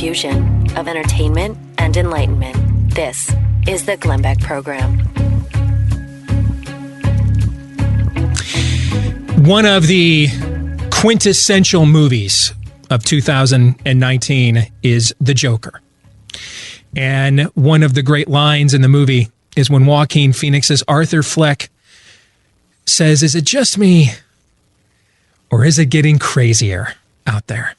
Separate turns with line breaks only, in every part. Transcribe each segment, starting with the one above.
fusion of entertainment and enlightenment. This is the Glenn Beck Program.
One of the quintessential movies of 2019 is The Joker. And one of the great lines in the movie is when Joaquin Phoenix's Arthur Fleck says, "Is it just me, or is it getting crazier out there?"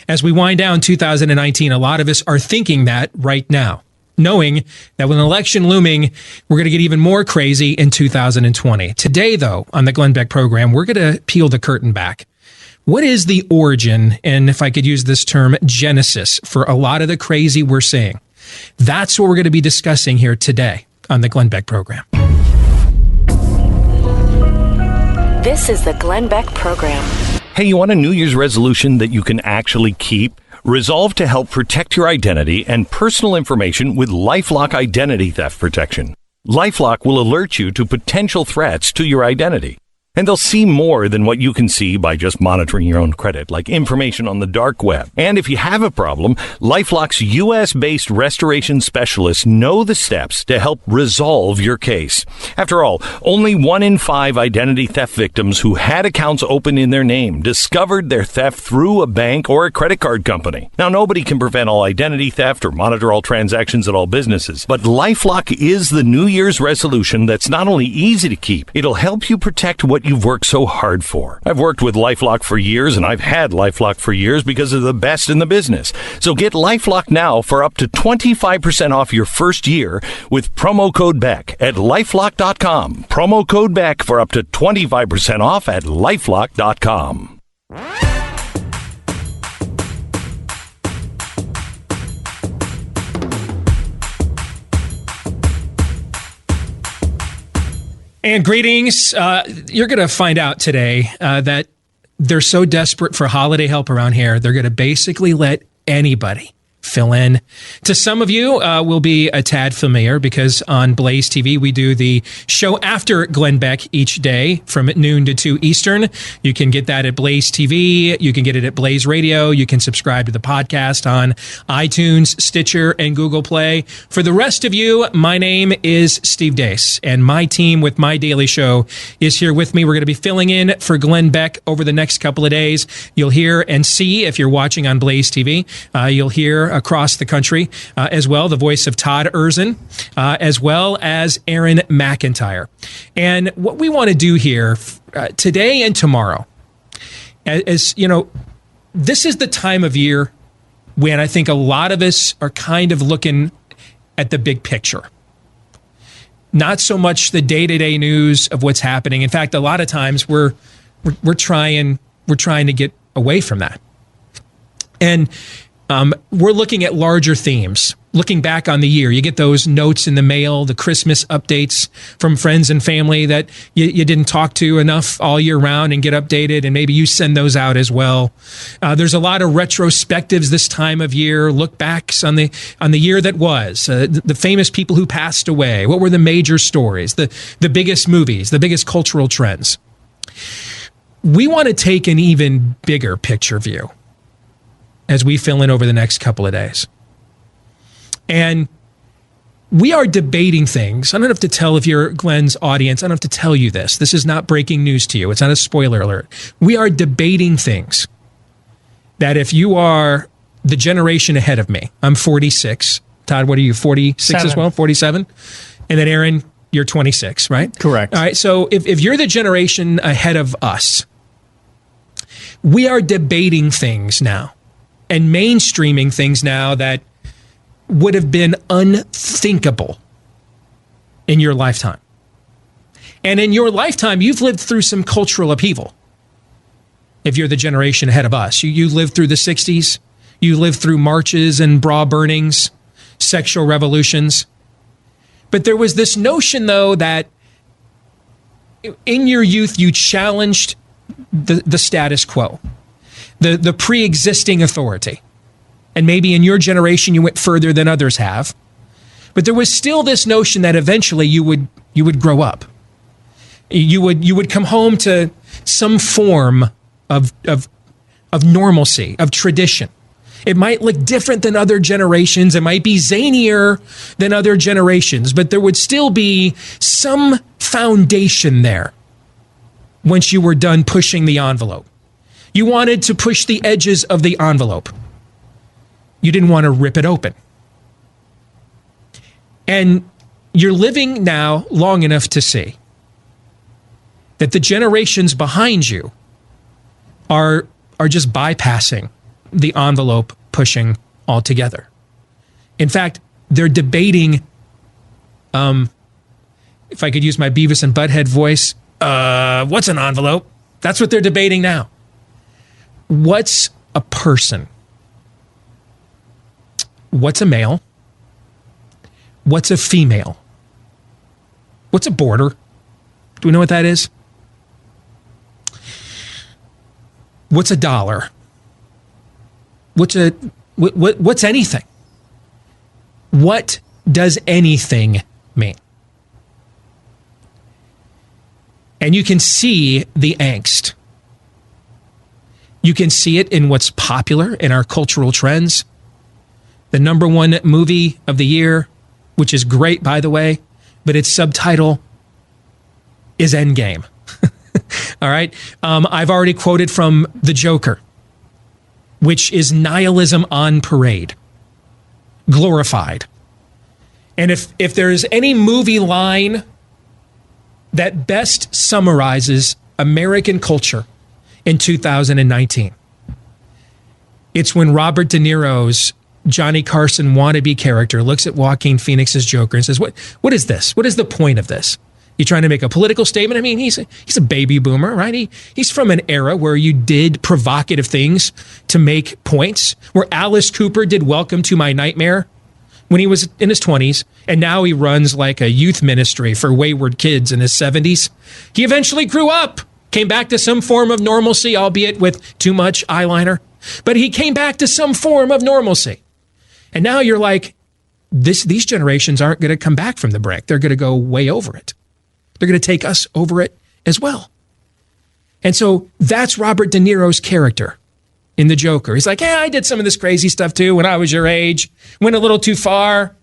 As we wind down 2019, a lot of us are thinking that right now, knowing that with an election looming, we're going to get even more crazy in 2020. Today, though, on the Glenn Beck Program, we're going to peel the curtain back. What is the origin, and if I could use this term, genesis, for a lot of the crazy we're seeing? That's what we're going to be discussing here today on the Glenn Beck Program.
This is the Glenn Beck Program.
Hey, you want a New Year's resolution that you can actually keep? Resolve to help protect your identity and personal information with LifeLock Identity Theft Protection. LifeLock will alert you to potential threats to your identity. And they'll see more than what you can see by just monitoring your own credit, like information on the dark web. And if you have a problem, LifeLock's U.S.-based restoration specialists know the steps to help resolve your case. After all, only 1 in 5 identity theft victims who had accounts open in their name discovered their theft through a bank or a credit card company. Now, nobody can prevent all identity theft or monitor all transactions at all businesses, but LifeLock is the New Year's resolution that's not only easy to keep, it'll help you protect what you've worked so hard for. I've worked with LifeLock for years, and I've had LifeLock for years because they're the best in the business. So get LifeLock now for up to 25% off your first year with promo code Beck at LifeLock.com. Promo code Beck for up to 25% off at LifeLock.com.
And greetings. You're going to find out today that they're so desperate for holiday help around here, they're going to basically let anybody fill in. To some of you will be a tad familiar because on Blaze TV, we do the show after Glenn Beck each day from noon to 2 Eastern. You can get that at Blaze TV. You can get it at Blaze Radio. You can subscribe to the podcast on iTunes, Stitcher, and Google Play. For the rest of you, my name is Steve Deace, and my team with my daily show is here with me. We're going to be filling in for Glenn Beck over the next couple of days. You'll hear and see, if you're watching on Blaze TV, you'll hear across the country as well the voice of Todd Erzin, as well as Aaron McIntyre. And what we want to do here today and tomorrow, as you know, this is the time of year when I think a lot of us are kind of looking at the big picture. Not so much the day-to-day news of what's happening. In fact, a lot of times we're trying to get away from that. And we're looking at larger themes, looking back on the year. You get those notes in the mail, the Christmas updates from friends and family that you didn't talk to enough all year round and get updated, and maybe you send those out as well. There's a lot of retrospectives this time of year, look backs on the year that was, the famous people who passed away. What were the major stories, the biggest movies, the biggest cultural trends? We want to take an even bigger picture view as we fill in over the next couple of days. And we are debating things. I don't have to tell, if you're Glenn's audience, I don't have to tell you this. This is not breaking news to you. It's not a spoiler alert. We are debating things that if you are the generation ahead of me, I'm 46. Todd, what are you, 46 as well? 47? And then Aaron, you're 26, right?
Correct.
All right, so if you're the generation ahead of us, we are debating things now and mainstreaming things now that would have been unthinkable in your lifetime. And in your lifetime, you've lived through some cultural upheaval. If you're the generation ahead of us, you lived through the 60s, you lived through marches and bra burnings, sexual revolutions. But there was this notion, though, that in your youth, you challenged the status quo, the pre-existing authority. And maybe in your generation, you went further than others have. But there was still this notion that eventually you would grow up. You would come home to some form of normalcy, of tradition. It might look different than other generations. It might be zanier than other generations, but there would still be some foundation there once you were done pushing the envelope. You wanted to push the edges of the envelope. You didn't want to rip it open. And you're living now long enough to see that the generations behind you are just bypassing the envelope pushing altogether. In fact, they're debating, if I could use my Beavis and Butthead voice, what's an envelope? That's what they're debating now. What's a person? What's a male? What's a female? What's a border? Do we know what that is? What's a dollar? What's anything? What does anything mean? And you can see the angst. You can see it in what's popular in our cultural trends. The number one movie of the year, which is great, by the way, but its subtitle is Endgame. All right. I've already quoted from The Joker, which is nihilism on parade, glorified. And if there's any movie line that best summarizes American culture in 2019, it's when Robert De Niro's Johnny Carson wannabe character looks at Joaquin Phoenix's Joker and says, what is this? What is the point of this? You trying to make a political statement? I mean, he's a baby boomer, right? He's from an era where you did provocative things to make points, where Alice Cooper did Welcome to My Nightmare when he was in his 20s, and now he runs like a youth ministry for wayward kids in his 70s. He eventually grew up, came back to some form of normalcy, albeit with too much eyeliner, but he came back to some form of normalcy. And now you're like, these generations aren't going to come back from the brink. They're going to go way over it. They're going to take us over it as well. And so that's Robert De Niro's character in The Joker. He's like, I did some of this crazy stuff too when I was your age. Went a little too far,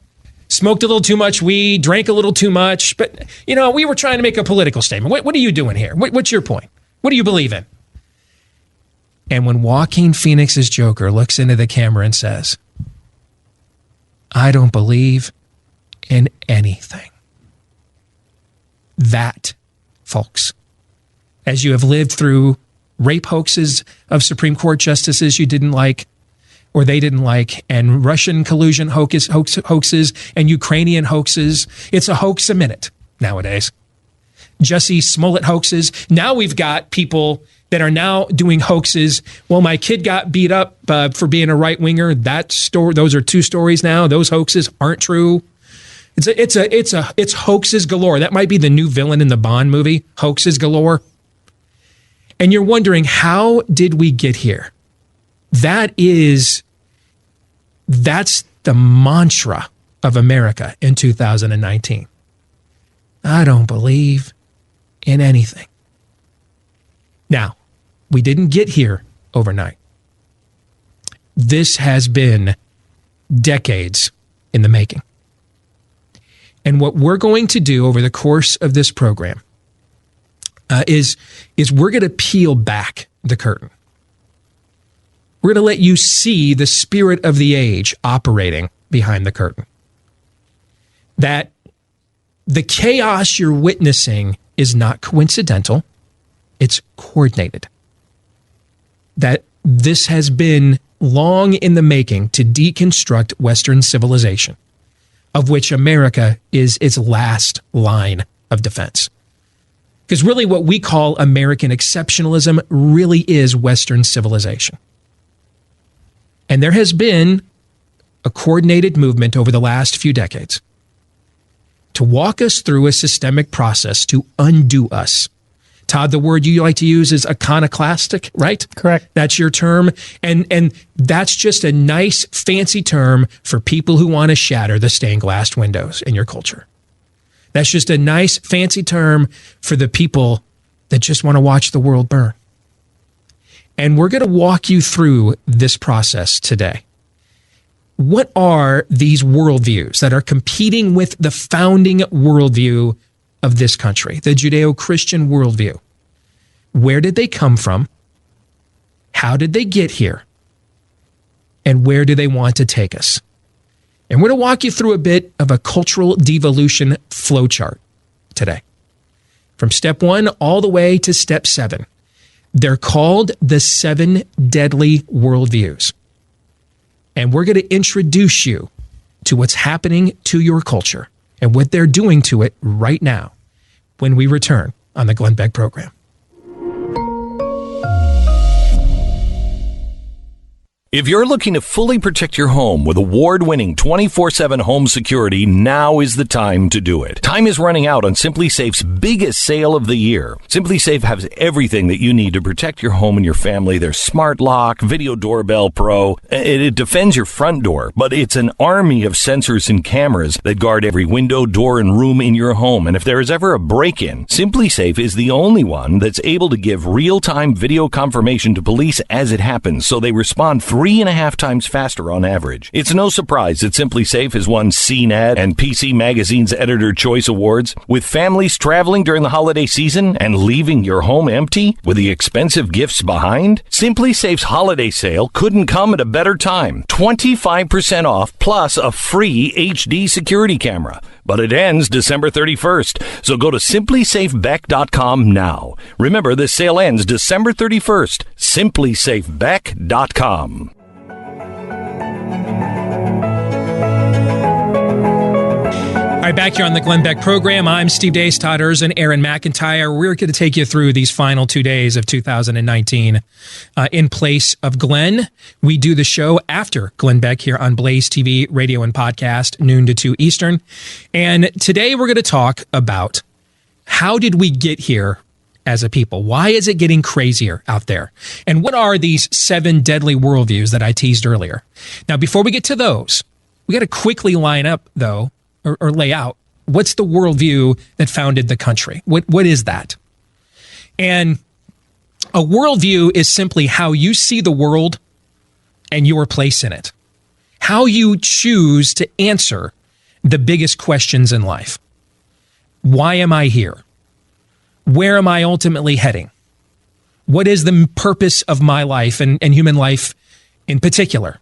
smoked a little too much weed, drank a little too much. But, we were trying to make a political statement. What are you doing here? What's your point? What do you believe in? And when Joaquin Phoenix's Joker looks into the camera and says, I don't believe in anything. That, folks, as you have lived through rape hoaxes of Supreme Court justices you didn't like, or they didn't like, and Russian collusion hoaxes and Ukrainian hoaxes, it's a hoax a minute nowadays. Jussie Smollett hoaxes. Now we've got people that are now doing hoaxes. Well, my kid got beat up for being a right-winger. Those are two stories now. Those hoaxes aren't true. It's hoaxes galore. That might be the new villain in the Bond movie, hoaxes galore. And you're wondering, how did we get here? That's the mantra of America in 2019. I don't believe in anything. Now, we didn't get here overnight. This has been decades in the making. And what we're going to do over the course of this program is we're going to peel back the curtain. We're going to let you see the spirit of the age operating behind the curtain. That the chaos you're witnessing is not coincidental. It's coordinated. That this has been long in the making to deconstruct Western civilization, of which America is its last line of defense. Because really what we call American exceptionalism really is Western civilization. And there has been a coordinated movement over the last few decades to walk us through a systemic process to undo us. Todd, the word you like to use is iconoclastic, right?
Correct.
That's your term. And that's just a nice, fancy term for people who want to shatter the stained glass windows in your culture. That's just a nice, fancy term for the people that just want to watch the world burn. And we're going to walk you through this process today. what are these worldviews that are competing with the founding worldview of this country, the Judeo-Christian worldview? Where did they come from? How did they get here? And where do they want to take us? And we're going to walk you through a bit of a cultural devolution flowchart today. From step 1 all the way to step 7. They're called the 7 deadly worldviews. And we're going to introduce you to what's happening to your culture and what they're doing to it right now when we return on the Glenn Beck program.
If you're looking to fully protect your home with award-winning 24/7 home security, now is the time to do it. Time is running out on SimpliSafe's biggest sale of the year. SimpliSafe has everything that you need to protect your home and your family. Their Smart Lock, Video Doorbell Pro. It defends your front door, but it's an army of sensors and cameras that guard every window, door, and room in your home. And if there is ever a break-in, SimpliSafe is the only one that's able to give real-time video confirmation to police as it happens, so they respond 3.5 times faster on average. It's no surprise that SimpliSafe has won CNET and PC Magazine's Editor Choice Awards. With families traveling during the holiday season and leaving your home empty with the expensive gifts behind, SimpliSafe's holiday sale couldn't come at a better time. 25% off plus a free HD security camera. But it ends December 31st, so go to simplysafebeck.com now. Remember, this sale ends December 31st. simplysafebeck.com.
All right, back here on the Glenn Beck program, I'm Steve Deace, Todd Erzin, Aaron McIntyre. We're going to take you through these final 2 days of 2019 in place of Glenn. We do the show after Glenn Beck here on Blaze TV, radio, and podcast, noon to 2 Eastern. And today we're going to talk about how did we get here as a people? Why is it getting crazier out there? And what are these 7 deadly worldviews that I teased earlier? Now, before we get to those, we got to quickly line up, though, or lay out what's the worldview that founded the country. What is that? And a worldview is simply how you see the world and your place in it. How you choose to answer the biggest questions in life. Why am I here? Where am I ultimately heading? What is the purpose of my life and human life in particular?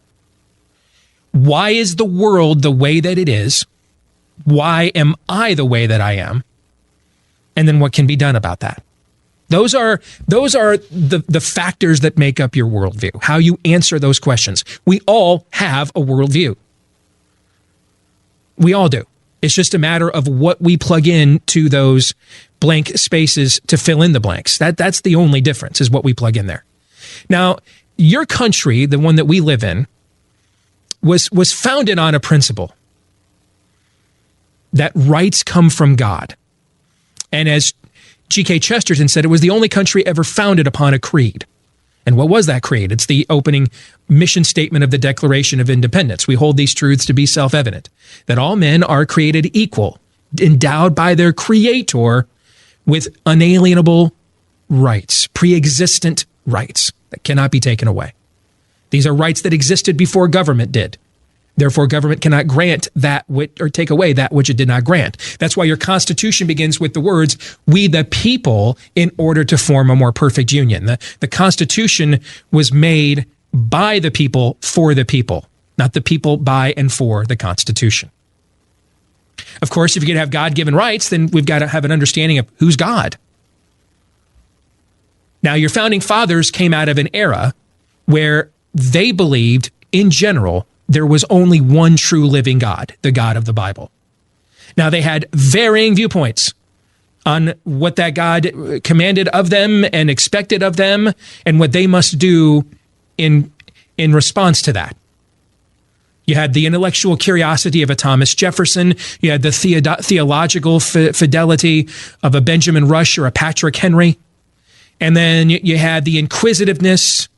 Why is the world the way that it is? Why am I the way that I am? And then what can be done about that? Those are the factors that make up your worldview, how you answer those questions. We all have a worldview. We all do. It's just a matter of what we plug in to those blank spaces to fill in the blanks. That's the only difference, is what we plug in there. Now, your country, the one that we live in, was founded on a principle that rights come from God. And as G.K. Chesterton said, it was the only country ever founded upon a creed. And what was that creed? It's the opening mission statement of the Declaration of Independence. We hold these truths to be self-evident, that all men are created equal, endowed by their Creator with unalienable rights, pre-existent rights that cannot be taken away. These are rights that existed before government did. Therefore, government cannot grant that or take away that which it did not grant. That's why your Constitution begins with the words, "We the people," in order to form a more perfect union. The Constitution was made by the people for the people, not the people by and for the Constitution. Of course, if you're going to have God-given rights, then we've got to have an understanding of who's God. Now, your founding fathers came out of an era where they believed, in general, there was only one true living God, the God of the Bible. Now, they had varying viewpoints on what that God commanded of them and expected of them and what they must do in response to that. You had the intellectual curiosity of a Thomas Jefferson. You had the theological fidelity of a Benjamin Rush or a Patrick Henry. And then you had the inquisitiveness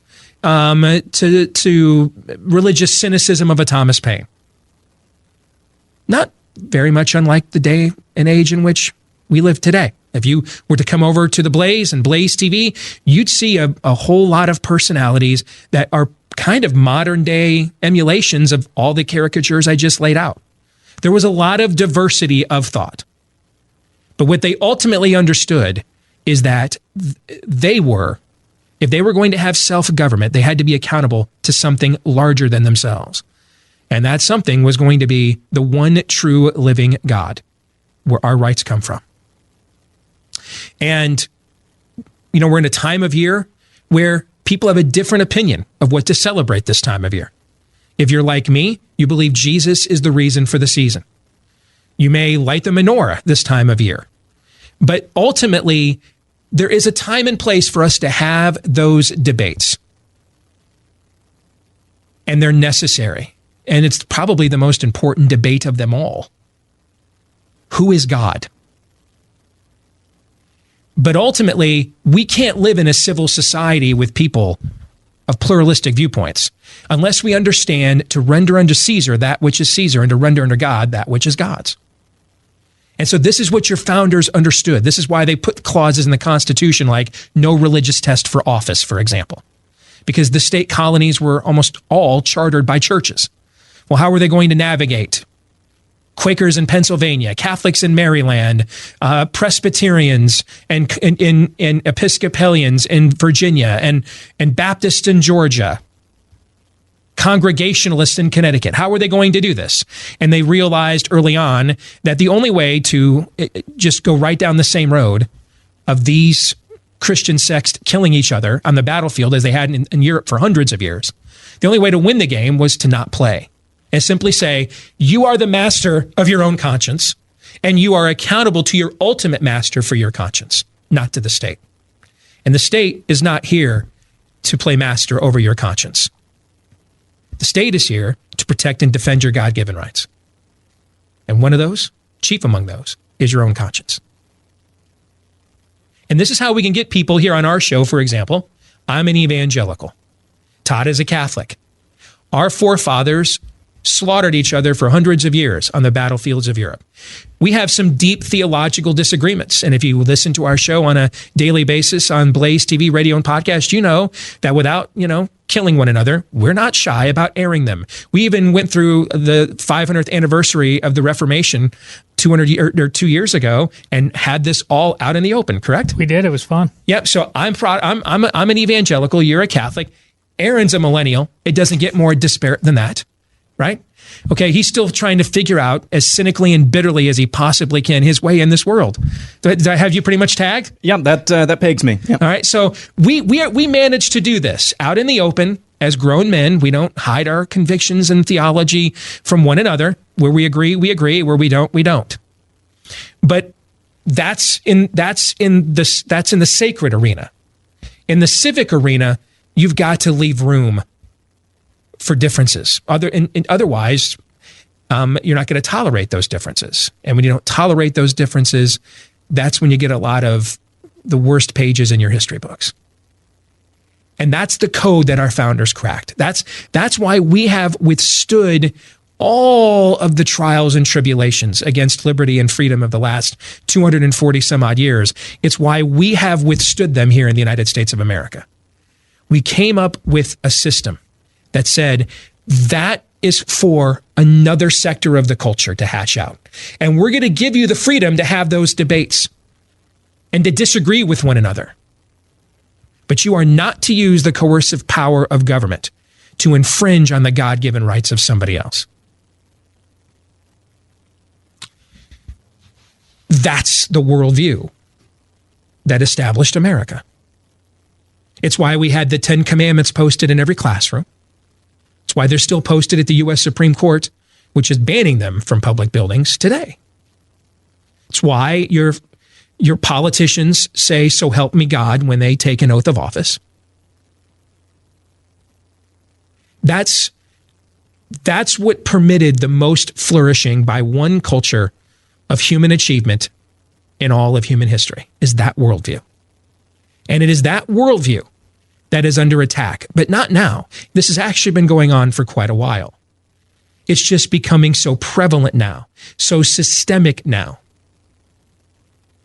to religious cynicism of a Thomas Paine. Not very much unlike the day and age in which we live today. If you were to come over to the Blaze and Blaze TV, you'd see a whole lot of personalities that are kind of modern day emulations of all the caricatures I just laid out. There was a lot of diversity of thought. But what they ultimately understood is that if they were going to have self-government, they had to be accountable to something larger than themselves. And that something was going to be the one true living God, where our rights come from. And, we're in a time of year where people have a different opinion of what to celebrate this time of year. If you're like me, you believe Jesus is the reason for the season. You may light the menorah this time of year. But ultimately, there is a time and place for us to have those debates. And they're necessary. And it's probably the most important debate of them all. Who is God? But ultimately, we can't live in a civil society with people of pluralistic viewpoints unless we understand to render unto Caesar that which is Caesar and to render unto God that which is God's. And so this is what your founders understood. This is why they put clauses in the Constitution like no religious test for office, for example, because the state colonies were almost all chartered by churches. Well, how were they going to navigate? Quakers in Pennsylvania, Catholics in Maryland, Presbyterians and Episcopalians in Virginia, and Baptists in Georgia, Congregationalists in Connecticut. How were they going to do this? And they realized early on that the only way to just go right down the same road of these Christian sects killing each other on the battlefield as they had in Europe for hundreds of years, the only way to win the game was to not play. And simply say, you are the master of your own conscience, and you are accountable to your ultimate master for your conscience, not to the state. And the state is not here to play master over your conscience. The state is here to protect and defend your God-given rights. And one of those, chief among those, is your own conscience. And this is how we can get people here on our show, for example. I'm an evangelical. Todd is a Catholic. Our forefathers slaughtered each other for hundreds of years on the battlefields of Europe. We have some deep theological disagreements. And if you listen to our show on a daily basis on Blaze TV, radio, and podcast, you know that without, killing one another, we're not shy about airing them. We even went through the 500th anniversary of the Reformation 2 years ago and had this all out in the open, correct?
We did. It was fun.
Yep. So I'm an evangelical. You're a Catholic. Aaron's a millennial. It doesn't get more disparate than that. Right? Okay, he's still trying to figure out as cynically and bitterly as he possibly can his way in this world. Did I have you pretty much tagged?
Yeah, that pegs me. Yeah.
All right, so we managed to do this out in the open as grown men. We don't hide our convictions and theology from one another. Where we agree, we agree. Where we don't, we don't. But that's in the sacred arena. In the civic arena, you've got to leave room for differences. Otherwise, you're not going to tolerate those differences. And when you don't tolerate those differences, that's when you get a lot of the worst pages in your history books. And that's the code that our founders cracked. That's why we have withstood all of the trials and tribulations against liberty and freedom of the last 240 some odd years. It's why we have withstood them here in the United States of America. We came up with a system that said that is for another sector of the culture to hash out. And we're going to give you the freedom to have those debates and to disagree with one another. But you are not to use the coercive power of government to infringe on the God-given rights of somebody else. That's the worldview that established America. It's why we had the 10 Commandments posted in every classroom. It's why they're still posted at the U.S. Supreme Court, which is banning them from public buildings today. It's why your politicians say, "So help me God," when they take an oath of office. That's what permitted the most flourishing by one culture of human achievement in all of human history, is that worldview. And it is that worldview that is under attack, but not now. This has actually been going on for quite a while. It's just becoming so prevalent now, so systemic now,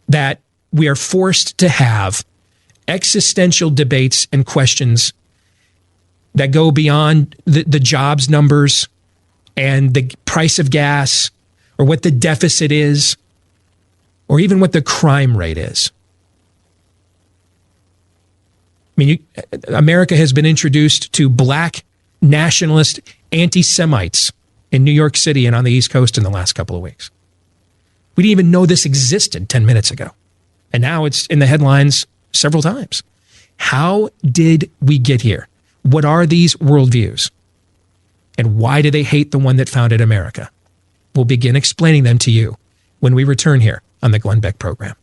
that we are forced to have existential debates and questions that go beyond the jobs numbers and the price of gas or what the deficit is or even what the crime rate is. I mean, America has been introduced to black nationalist anti-Semites in New York City and on the East Coast in the last couple of weeks. We didn't even know this existed 10 minutes ago. And now it's in the headlines several times. How did we get here? What are these worldviews? And why do they hate the one that founded America? We'll begin explaining them to you when we return here on the Glenn Beck program.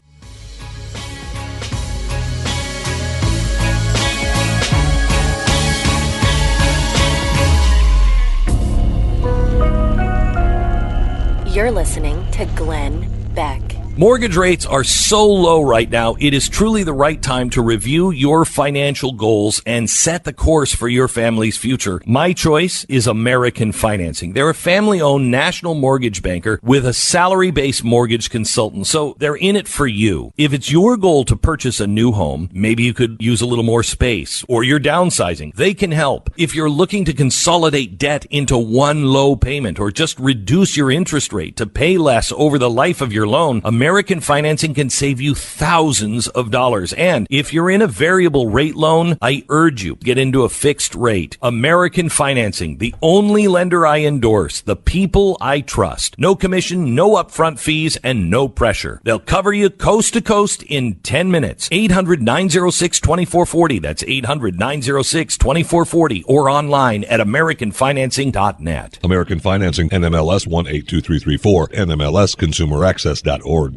You're listening to Glenn Beck.
Mortgage rates are so low right now, it is truly the right time to review your financial goals and set the course for your family's future. My choice is American Financing. They're a family-owned national mortgage banker with a salary-based mortgage consultant, so they're in it for you. If it's your goal to purchase a new home, maybe you could use a little more space, or you're downsizing, they can help. If you're looking to consolidate debt into one low payment, or just reduce your interest rate to pay less over the life of your loan, American Financing can save you thousands of dollars. And if you're in a variable rate loan, I urge you, get into a fixed rate. American Financing, the only lender I endorse, the people I trust. No commission, no upfront fees, and no pressure. They'll cover you coast to coast in 10 minutes. 800-906-2440. That's 800-906-2440 or online at AmericanFinancing.net.
American Financing, NMLS 182334, NMLSConsumerAccess.org.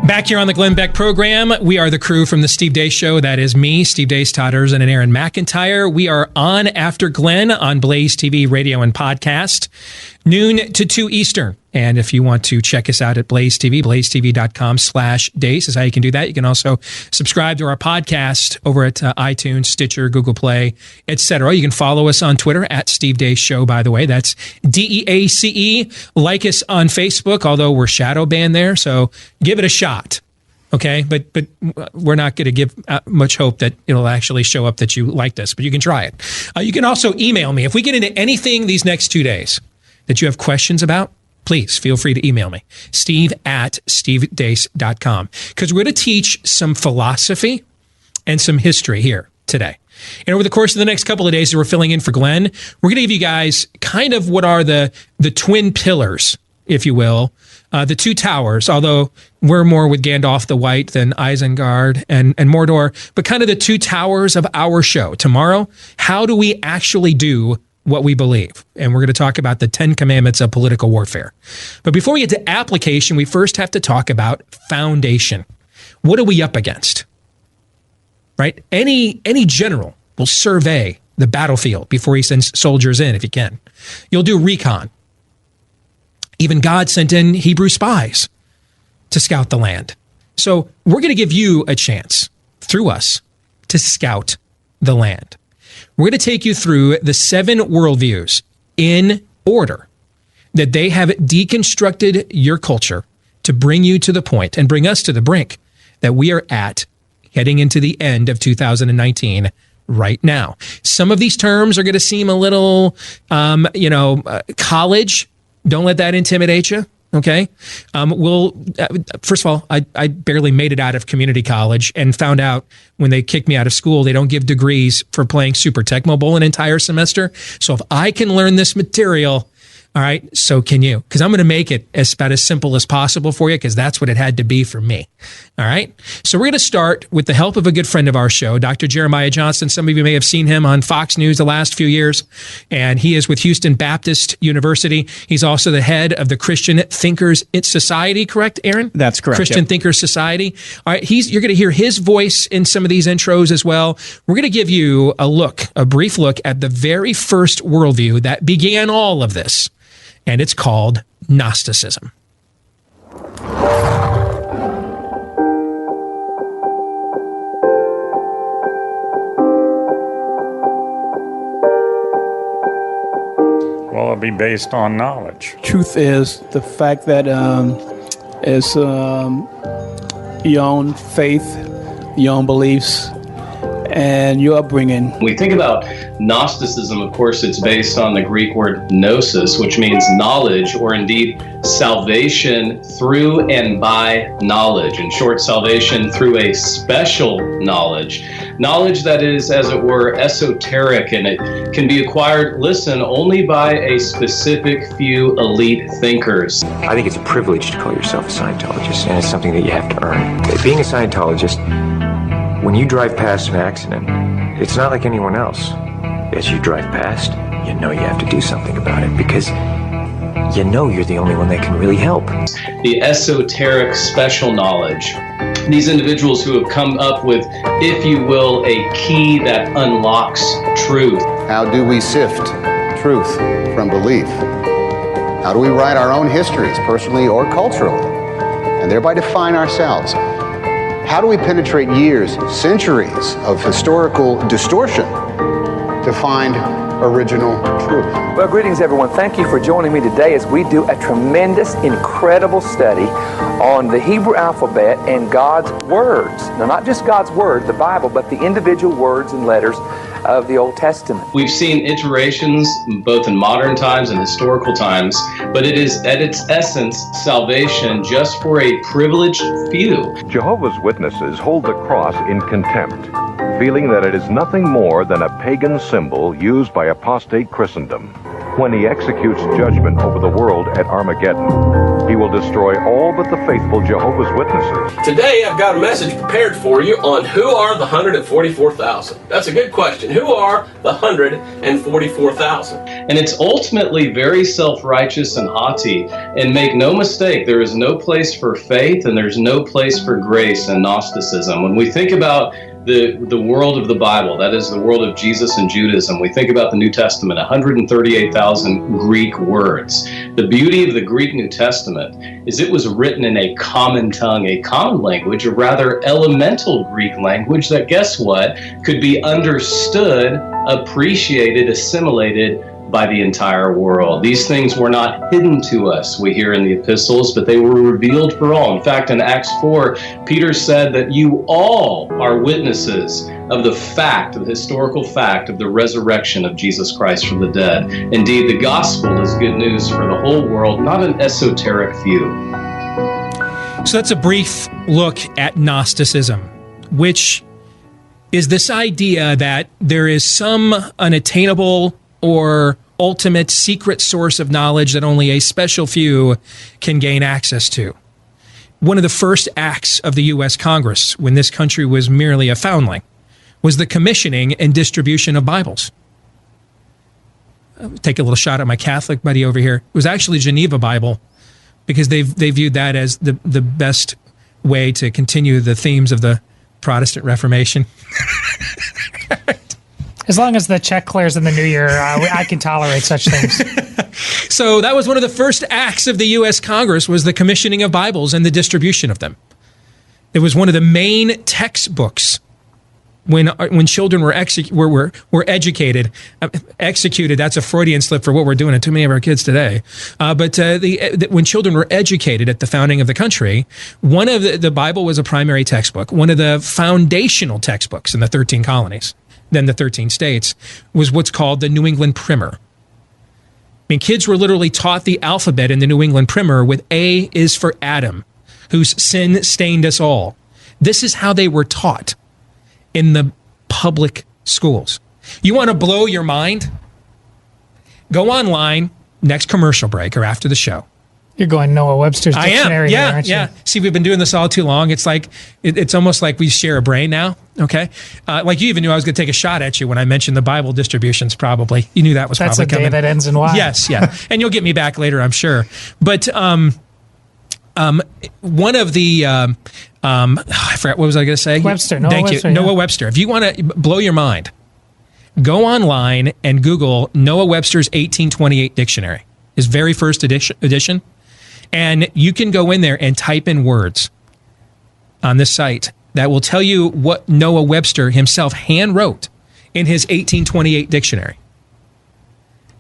Back here on the Glenn Beck program, we are the crew from the Steve Deace Show. That is me, Steve Deace, Todd Erzin, and Aaron McIntyre. We are on after Glenn on Blaze TV, radio, and podcast, noon to 2 Eastern. And if you want to check us out at Blaze TV, blazetv.com/Deace is how you can do that. You can also subscribe to our podcast over at iTunes, Stitcher, Google Play, etc. You can follow us on Twitter at Steve Deace Show, by the way. That's DEACE. Like us on Facebook, although we're shadow banned there, so give it a shot. Okay, but we're not going to give much hope that it'll actually show up that you liked us, but you can try it. You can also email me. If we get into anything these next 2 days that you have questions about, please feel free to email me, steve@stevedeace.com, because we're going to teach some philosophy and some history here today. And over the course of the next couple of days that we're filling in for Glenn, we're going to give you guys kind of what are the twin pillars, if you will, the two towers, although we're more with Gandalf the White than Isengard and Mordor, but kind of the two towers of our show. Tomorrow, how do we actually do what we believe? And we're going to talk about the 10 commandments of political warfare. But before we get to application, we first have to talk about foundation. What are we up against? Right? Any general will survey the battlefield before he sends soldiers in, if he can. You'll do recon. Even God sent in Hebrew spies to scout the land. So we're going to give you a chance, through us, to scout the land. We're going to take you through the 7 worldviews in order that they have deconstructed your culture to bring you to the point and bring us to the brink that we are at heading into the end of 2019 right now. Some of these terms are going to seem a little, college. Don't let that intimidate you. Okay. First of all, I barely made it out of community college and found out when they kicked me out of school, they don't give degrees for playing Super Tecmo Bowl an entire semester. So if I can learn this material, all right, so can you. Because I'm going to make it about as simple as possible for you, because that's what it had to be for me. All right. So we're going to start with the help of a good friend of our show, Dr. Jeremiah Johnston. Some of you may have seen him on Fox News the last few years, and he is with Houston Baptist University. He's also the head of the Christian Thinkers Society, correct, Aaron?
That's correct.
Christian Thinkers Society. All right. You're going to hear his voice in some of these intros as well. We're going to give you a brief look at the very first worldview that began all of this, and it's called Gnosticism.
Well, it'll be based on knowledge.
Truth is the fact that
is your own faith, your own beliefs, and your upbringing.
When we think about Gnosticism, of course, it's based on the Greek word gnosis, which means knowledge, or indeed salvation through and by knowledge. In short, salvation through a special knowledge. Knowledge that is, as it were, esoteric, and it can be acquired, listen, only by a specific few elite thinkers.
I think it's a privilege to call yourself a Scientologist, and it's something that you have to earn. Being a Scientologist, when you drive past an accident, it's not like anyone else. As you drive past, you know you have to do something about it because you know you're the only one that can really help.
The esoteric special knowledge. These individuals who have come up with, if you will, a key that unlocks truth.
How do we sift truth from belief? How do we write our own histories, personally or culturally, and thereby define ourselves? How do we penetrate years, centuries of historical distortion to find original truth?
Well, greetings, everyone. Thank you for joining me today as we do a tremendous, incredible study on the Hebrew alphabet and God's words. Now, not just God's word, the Bible, but the individual words and letters of the Old Testament.
We've seen iterations both in modern times and historical times, but it is at its essence salvation just for a privileged few.
Jehovah's Witnesses hold the cross in contempt, feeling that it is nothing more than a pagan symbol used by apostate Christendom. When he executes judgment over the world at Armageddon, he will destroy all but the faithful Jehovah's Witnesses.
Today, I've got a message prepared for you on who are the 144,000. That's a good question. Who are the 144,000?
And it's ultimately very self-righteous and haughty. And make no mistake, there is no place for faith and there's no place for grace in Gnosticism. When we think about the world of the Bible, that is the world of Jesus and Judaism, we think about the New Testament, 138,000 Greek words. The beauty of the Greek New Testament is it was written in a common tongue, a common language, a rather elemental Greek language that, guess what, could be understood, appreciated, assimilated by the entire world. These things were not hidden to us, we hear in the epistles, but they were revealed for all. In fact, in Acts 4, Peter said that you all are witnesses of the fact, the historical fact of the resurrection of Jesus Christ from the dead. Indeed, the gospel is good news for the whole world, not an esoteric few.
So that's a brief look at Gnosticism, which is this idea that there is some unattainable or ultimate secret source of knowledge that only a special few can gain access to. One of the first acts of the U.S. Congress, when this country was merely a foundling, was the commissioning and distribution of Bibles. I'll take a little shot at my Catholic buddy over here. It was actually Geneva Bible, because they viewed that as the best way to continue the themes of the Protestant Reformation.
As long as the check clears in the new year, I can tolerate such things.
So that was one of the first acts of the U.S. Congress, was the commissioning of Bibles and the distribution of them. It was one of the main textbooks when children were educated. Executed, that's a Freudian slip for what we're doing to too many of our kids today. But when children were educated at the founding of the country, one of the Bible was a primary textbook. One of the foundational textbooks in the 13 colonies, then the 13 states, was what's called the New England Primer. I mean, kids were literally taught the alphabet in the New England Primer with A is for Adam, whose sin stained us all. This is how they were taught in the public schools. You want to blow your mind? Go online next commercial break or after the show.
You're going Noah Webster's dictionary.
I am.
Aren't you?
Yeah. See, we've been doing this all too long. It's like it's almost like we share a brain now. Okay, like you even knew I was going to take a shot at you when I mentioned the Bible distributions. Probably you knew that was
That's
probably coming.
That's a day that ends in Y.
Yes, yeah, and you'll get me back later, I'm sure. But one of the I forgot what was I going to say.
Webster.
Noah Webster, Noah Webster. If you want to blow your mind, go online and Google Noah Webster's 1828 dictionary. His very first edition. And you can go in there and type in words on this site that will tell you what Noah Webster himself hand wrote in his 1828 dictionary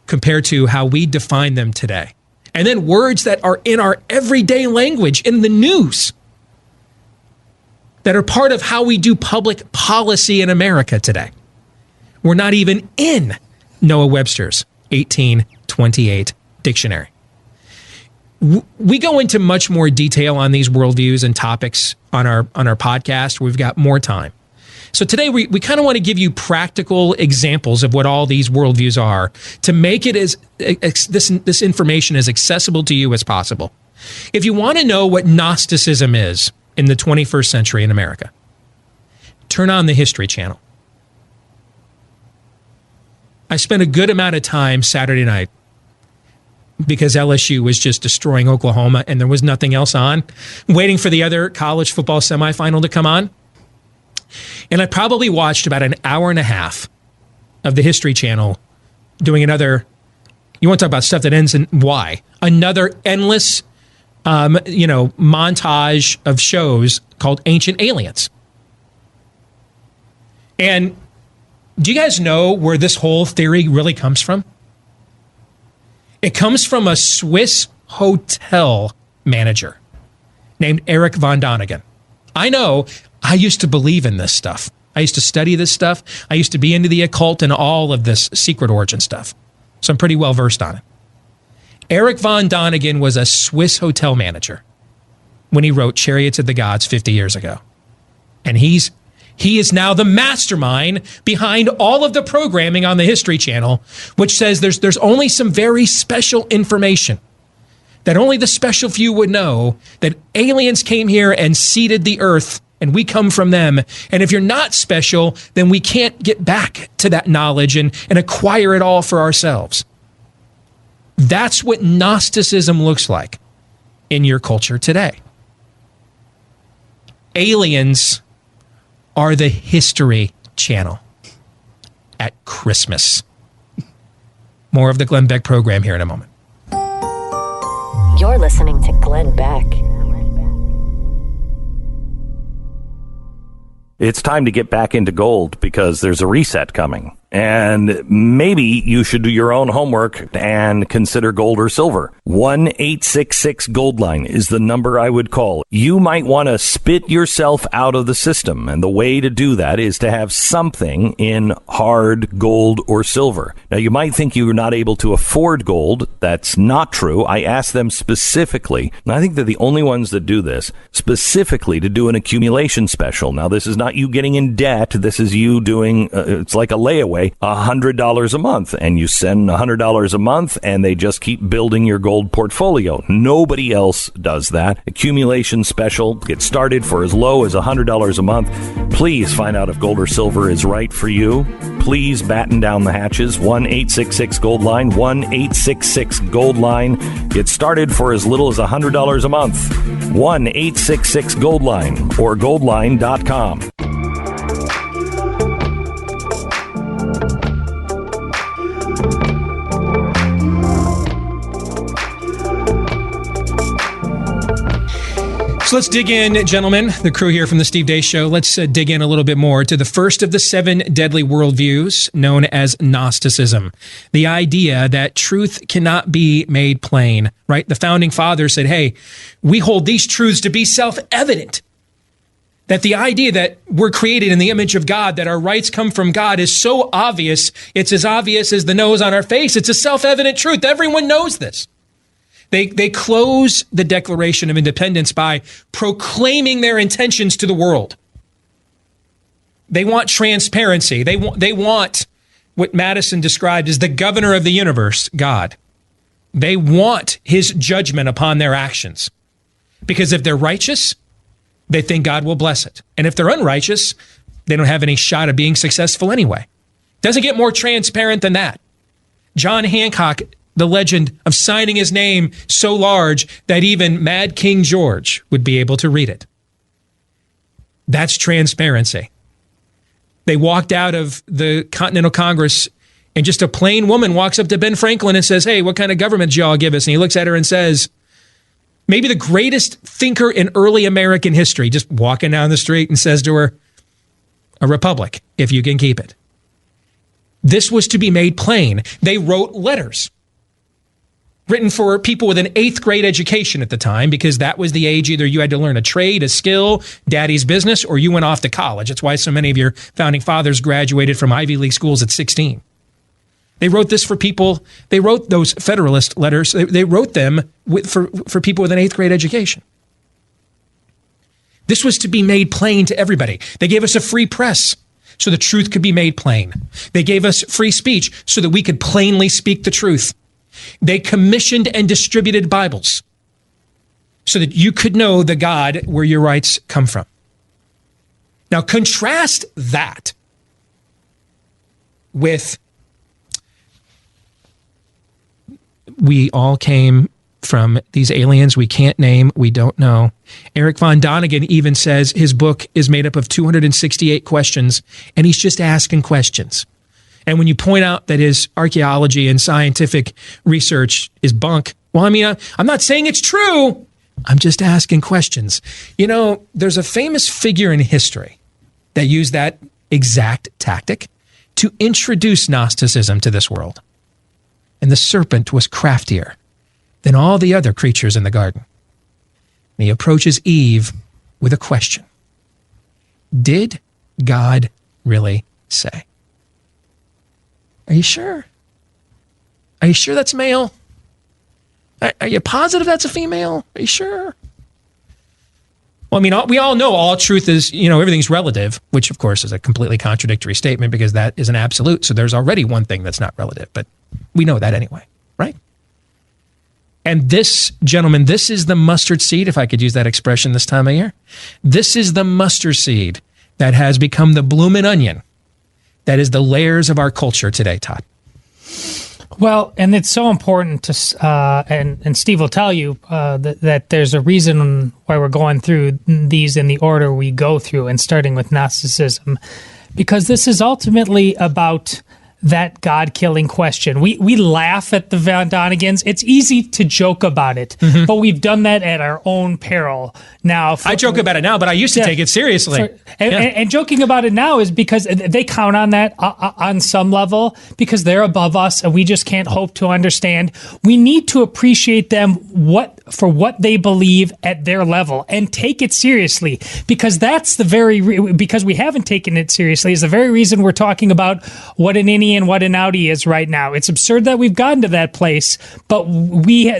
compared to how we define them today. And then words that are in our everyday language, in the news, that are part of how we do public policy in America today. We're not even in Noah Webster's 1828 dictionary. We go into much more detail on these worldviews and topics on our podcast. We've got more time. So today we kind of want to give you practical examples of what all these worldviews are to make it as this information as accessible to you as possible. If you want to know what Gnosticism is in the 21st century in America, turn on the History Channel. I spent a good amount of time Saturday night because LSU was just destroying Oklahoma and there was nothing else on, waiting for the other college football semifinal to come on. And I probably watched about an hour and a half of the History Channel doing another, you want to talk about stuff that ends in Y, another endless, montage of shows called Ancient Aliens. And do you guys know where this whole theory really comes from? It comes from a Swiss hotel manager named Erich Von Donegan. I know, I used to believe in this stuff. I used to study this stuff. I used to be into the occult and all of this secret origin stuff. So I'm pretty well versed on it. Erich Von Donegan was a Swiss hotel manager when he wrote Chariots of the Gods 50 years ago. And he is now the mastermind behind all of the programming on the History Channel, which says there's only some very special information that only the special few would know, that aliens came here and seeded the earth and we come from them. And if you're not special, then we can't get back to that knowledge and acquire it all for ourselves. That's what Gnosticism looks like in your culture today. Aliens are the History Channel at Christmas. More of the Glenn Beck program here in a moment.
You're listening to Glenn Beck.
It's time to get back into gold because there's a reset coming. And maybe you should do your own homework and consider gold or silver. 1-866-GOLD-LINE is the number I would call. You might want to spit yourself out of the system. And the way to do that is to have something in hard gold or silver. Now, you might think you're not able to afford gold. That's not true. I asked them specifically, and I think they're the only ones that do this, specifically to do an accumulation special. Now, this is not you getting in debt. This is you doing, it's like a layaway. $100 a month, and you send $100 a month and they just keep building your gold portfolio. Nobody else does that. Accumulation special. Get started for as low as $100 a month. Please find out if gold or silver is right for you. Please batten down the hatches. 1-866-GOLD-LINE. 1-866-GOLD-LINE. Get started for as little as $100 a month. 1-866-GOLD-LINE or goldline.com.
So let's dig in, gentlemen, the crew here from the Steve Deace Show. Let's dig in a little bit more to the first of the 7 deadly worldviews known as Gnosticism. The idea that truth cannot be made plain, right? The founding fathers said, hey, we hold these truths to be self-evident. That the idea that we're created in the image of God, that our rights come from God is so obvious, it's as obvious as the nose on our face. It's a self-evident truth. Everyone knows this. They close the Declaration of Independence by proclaiming their intentions to the world. They want transparency. They want what Madison described as the governor of the universe, God. They want his judgment upon their actions. Because if they're righteous, they think God will bless it. And if they're unrighteous, they don't have any shot of being successful anyway. Doesn't get more transparent than that. John Hancock, the legend of signing his name so large that even Mad King George would be able to read it. That's transparency. They walked out of the Continental Congress and just a plain woman walks up to Ben Franklin and says, hey, what kind of government did y'all give us? And he looks at her and says, maybe the greatest thinker in early American history, just walking down the street and says to her, a republic, if you can keep it. This was to be made plain. They wrote letters. written for people with an 8th grade education at the time, because that was the age either you had to learn a trade, a skill, daddy's business, or you went off to college. That's why so many of your founding fathers graduated from Ivy League schools at 16. They wrote this for people, they wrote those Federalist letters, they wrote them for people with an 8th grade education. This was to be made plain to everybody. They gave us a free press so the truth could be made plain. They gave us free speech so that we could plainly speak the truth. They commissioned and distributed Bibles so that you could know the God where your rights come from. Now contrast that with we all came from these aliens we can't name, we don't know. Erich Von Donegan even says his book is made up of 268 questions, and he's just asking questions. And when you point out that his archaeology and scientific research is bunk, well, I mean, I'm not saying it's true. I'm just asking questions. You know, there's a famous figure in history that used that exact tactic to introduce Gnosticism to this world. And the serpent was craftier than all the other creatures in the garden. And he approaches Eve with a question. Did God really say? Are you sure? Are you sure that's male? Are you positive that's a female? Are you sure? Well, I mean, we all know all truth is, everything's relative, which of course is a completely contradictory statement because that is an absolute. So there's already one thing that's not relative, but we know that anyway, right? And this, gentlemen, this is the mustard seed, if I could use that expression this time of year. This is the mustard seed that has become the bloomin' onion. That is the layers of our culture today, Todd.
Well, and it's so important to, and Steve will tell you that there's a reason why we're going through these in the order we go through, and starting with Gnosticism, because this is ultimately about that God-killing question. We laugh at the Von Donegans. It's easy to joke about it, but we've done that at our own peril. Now,
I joke about it now, but I used to take it seriously.
And joking about it now is because they count on that on some level, because they're above us and we just can't hope to understand. We need to appreciate them for what they believe at their level and take it seriously, because that's because we haven't taken it seriously is the very reason we're talking about what an innie and what an outie is right now. It's absurd that we've gotten to that place, but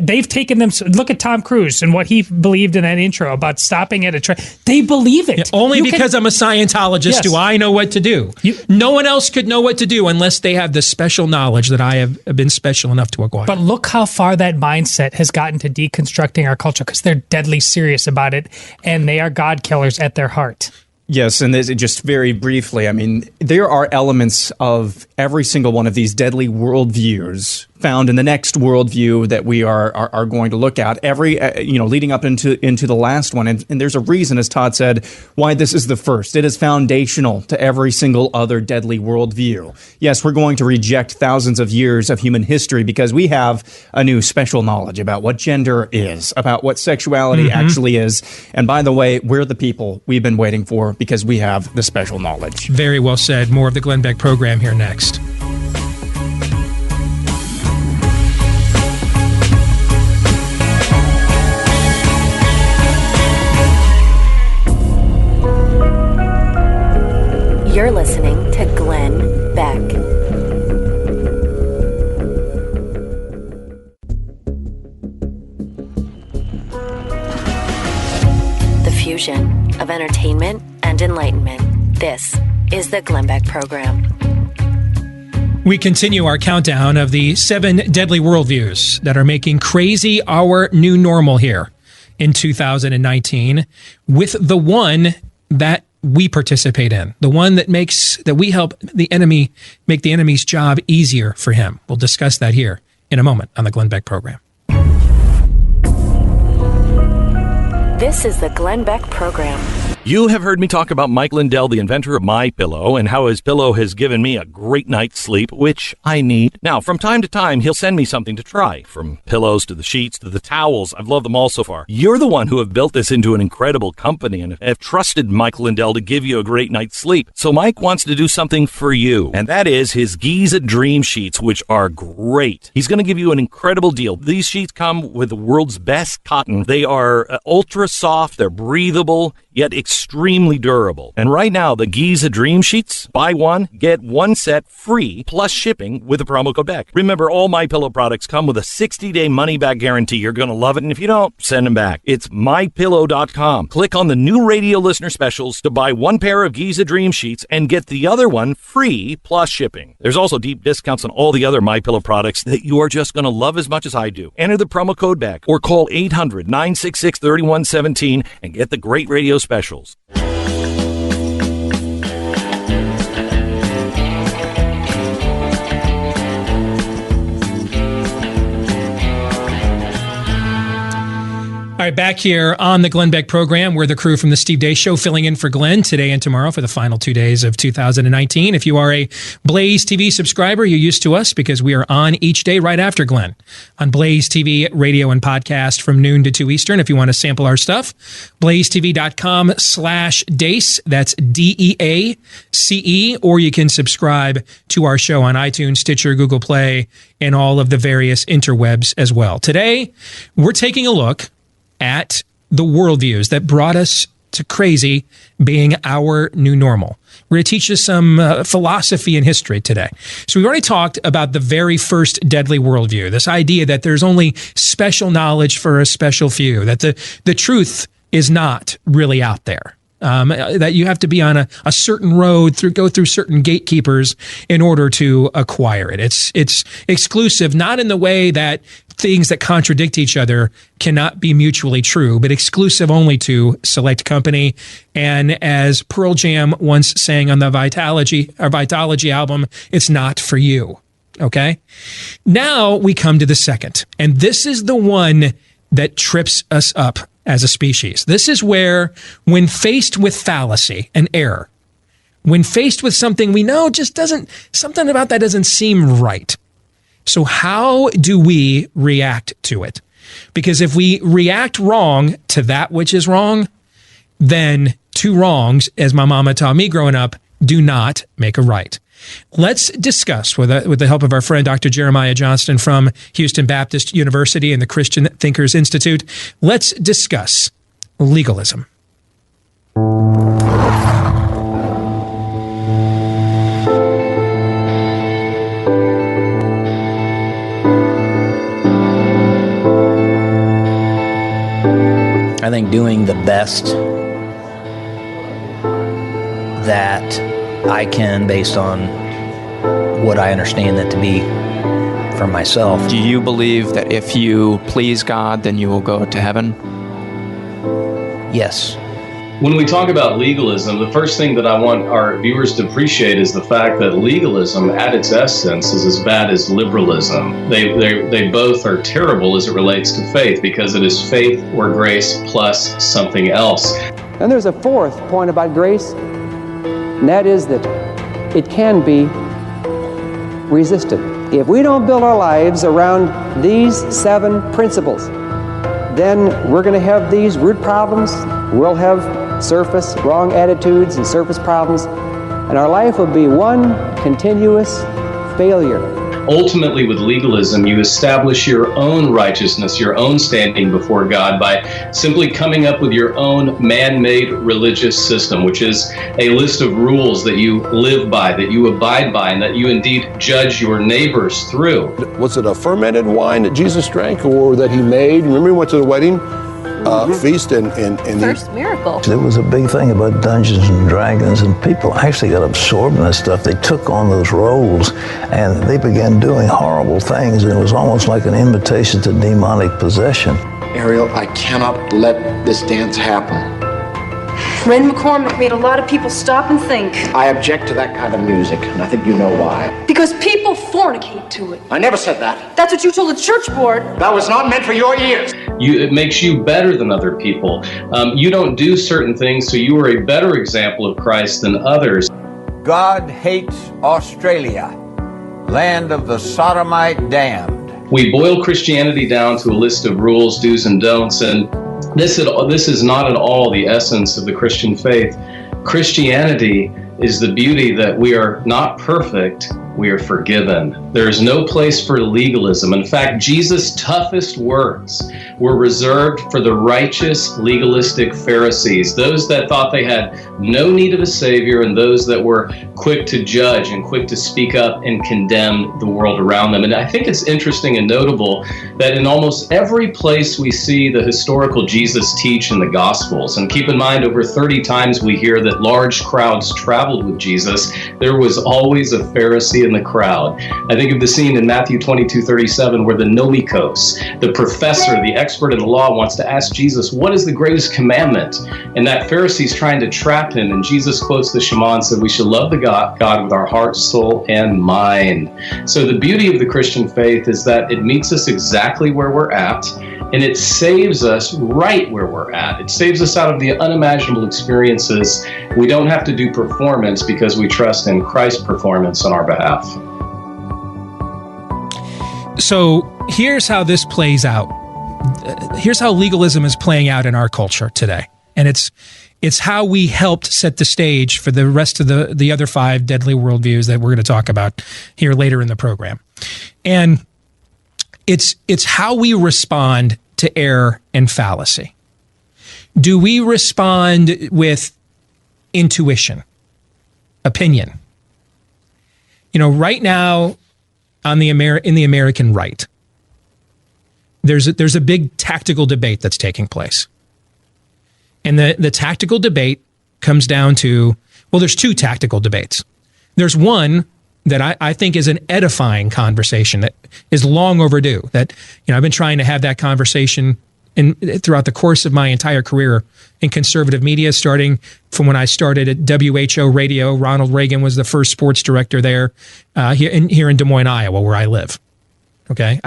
they've taken them. Look at Tom Cruise and what he believed in that intro about stopping at a train. They believe it.
Yeah, because I'm a Scientologist do I know what to do. No one else could know what to do unless they have the special knowledge that I have been special enough to acquire.
But look how far that mindset has gotten to deconstructing our culture, because they're deadly serious about it, and they are God killers at their heart.
Yes, and just very briefly, I mean, there are elements of every single one of these deadly worldviews found in the next worldview that we are going to look at, leading up into the last one. And there's a reason, as Todd said, why this is the first. It is foundational to every single other deadly worldview. Yes, we're going to reject thousands of years of human history because we have a new special knowledge about what gender is, about what sexuality actually is. And by the way, we're the people we've been waiting for because we have the special knowledge.
Very well said. More of the Glenn Beck program here next.
You're listening to Glenn Beck. The fusion of entertainment and enlightenment. This is the Glenn Beck program.
We continue our countdown of the 7 deadly worldviews that are making crazy our new normal here in 2019, with the one that we participate in, the one that we help the enemy make the enemy's job easier for him. We'll discuss that here in a moment on the Glenn Beck program.
This is the Glenn Beck program.
You have heard me talk about Mike Lindell, the inventor of MyPillow, and how his pillow has given me a great night's sleep, which I need. Now, from time to time, he'll send me something to try, from pillows to the sheets to the towels. I've loved them all so far. You're the one who have built this into an incredible company and have trusted Mike Lindell to give you a great night's sleep. So Mike wants to do something for you, and that is his Giza Dream Sheets, which are great. He's going to give you an incredible deal. These sheets come with the world's best cotton. They are ultra soft, they're breathable, yet extremely durable. And right now, the Giza Dream Sheets, buy one, get one set free, plus shipping with the promo code Beck. Remember, all MyPillow products come with a 60-day money-back guarantee. You're going to love it, and if you don't, send them back. It's MyPillow.com. Click on the new radio listener specials to buy one pair of Giza Dream Sheets and get the other one free, plus shipping. There's also deep discounts on all the other MyPillow products that you are just going to love as much as I do. Enter the promo code Beck or call 800-966-3117 and get the great radio specials.
All right, back here on the Glenn Beck program, we're the crew from the Steve Deace Show, filling in for Glenn today and tomorrow for the final 2 days of 2019. If you are a Blaze TV subscriber, you're used to us because we are on each day right after Glenn on Blaze TV, radio, and podcast from noon to 2 Eastern. If you want to sample our stuff, blazetv.com/Deace. That's DEACE. Or you can subscribe to our show on iTunes, Stitcher, Google Play, and all of the various interwebs as well. Today, we're taking a look at the worldviews that brought us to crazy being our new normal. We're going to teach you some philosophy and history today. So we've already talked about the very first deadly worldview, this idea that there's only special knowledge for a special few, that the truth is not really out there. That you have to be on a certain road, go through certain gatekeepers in order to acquire it. It's exclusive, not in the way that things that contradict each other cannot be mutually true, but exclusive only to select company. And as Pearl Jam once sang on the Vitalogy album, it's not for you. Okay? Now we come to the second, and this is the one that trips us up as a species. This is where, when faced with fallacy and error, when faced with something we know something about that doesn't seem right. So how do we react to it? Because if we react wrong to that which is wrong, then two wrongs, as my mama taught me growing up, do not make a right. Let's discuss, with the help of our friend Dr. Jeremiah Johnston from Houston Baptist University and the Christian Thinkers Institute, let's discuss legalism.
I think doing the best that I can based on what I understand that to be for myself.
Do you believe that if you please God, then you will go to heaven?
Yes.
When we talk about legalism, the first thing that I want our viewers to appreciate is the fact that legalism, at its essence, is as bad as liberalism. They both are terrible as it relates to faith, because it is faith or grace plus something else.
And there's a fourth point about grace, and that is that it can be resisted. If we don't build our lives around these 7 principles, then we're going to have these root problems. We'll have surface wrong attitudes and surface problems, and our life will be one continuous failure.
Ultimately, with legalism, you establish your own righteousness, your own standing before God by simply coming up with your own man-made religious system, which is a list of rules that you live by, that you abide by, and that you indeed judge your neighbors through.
Was it a fermented wine that Jesus drank or that he made? Remember, he went to the wedding feast and
first miracle.
There was a big thing about Dungeons and Dragons, and people actually got absorbed in that stuff. They took on those roles and they began doing horrible things, and it was almost like an invitation to demonic possession.
Ariel, I cannot let this dance happen.
Ren McCormick made a lot of people stop and think.
I object to that kind of music, and I think you know why.
Because people fornicate to it.
I never said that.
That's what you told the church board.
That was not meant for your ears.
It makes you better than other people. You don't do certain things, so you are a better example of Christ than others.
God hates Australia, land of the sodomite damned.
We boil Christianity down to a list of rules, do's and don'ts, and this is not at all the essence of the Christian faith. Christianity is the beauty that we are not perfect, we are forgiven. There is no place for legalism. In fact, Jesus' toughest words were reserved for the righteous, legalistic Pharisees, those that thought they had no need of a Savior, and those that were quick to judge and quick to speak up and condemn the world around them. And I think it's interesting and notable that in almost every place we see the historical Jesus teach in the Gospels, and keep in mind over 30 times we hear that large crowds traveled with Jesus, there was always a Pharisee in the crowd. I think of the scene in Matthew 22:37 where the nomikos, the professor, the expert in the law, wants to ask Jesus, what is the greatest commandment? And that Pharisee's trying to trap him, and Jesus quotes the Shema and said, we should love the God with our heart, soul, and mind. So the beauty of the Christian faith is that it meets us exactly where we're at, and it saves us right where we're at. It saves us out of the unimaginable experiences. We don't have to do performance because we trust in Christ's performance on our behalf.
So here's how this plays out. Here's how legalism is playing out in our culture today. And it's how we helped set the stage for the rest of the other 5 deadly worldviews that we're going to talk about here later in the program. And it's how we respond to error and fallacy. Do we respond with intuition, opinion? You know, right now in the American right, there's a big tactical debate that's taking place. And the tactical debate comes down to, well, there's 2 tactical debates. There's one that I think is an edifying conversation that is long overdue. That, you know, I've been trying to have that conversation throughout the course of my entire career in conservative media, starting from when I started at WHO Radio. Ronald Reagan was the first sports director there, here in Des Moines, Iowa, where I live. Okay,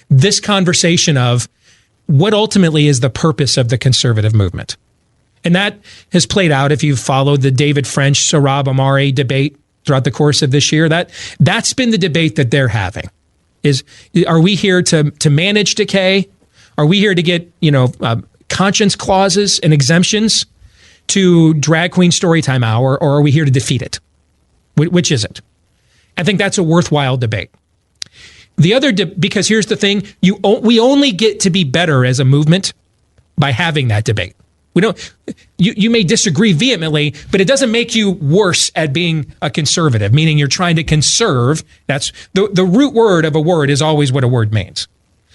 this conversation of what ultimately is the purpose of the conservative movement, and that has played out. If you've followed the David French, Sohrab Ahmari debate throughout the course of this year, that's been the debate that they're having. Are we here to manage decay? Are we here to get, conscience clauses and exemptions to drag queen storytime hour, or are we here to defeat it? Which is it? I think that's a worthwhile debate. The other, because here's the thing, we only get to be better as a movement by having that debate. We don't. You may disagree vehemently, but it doesn't make you worse at being a conservative, meaning you're trying to conserve. That's the root word of a word is always what a word means.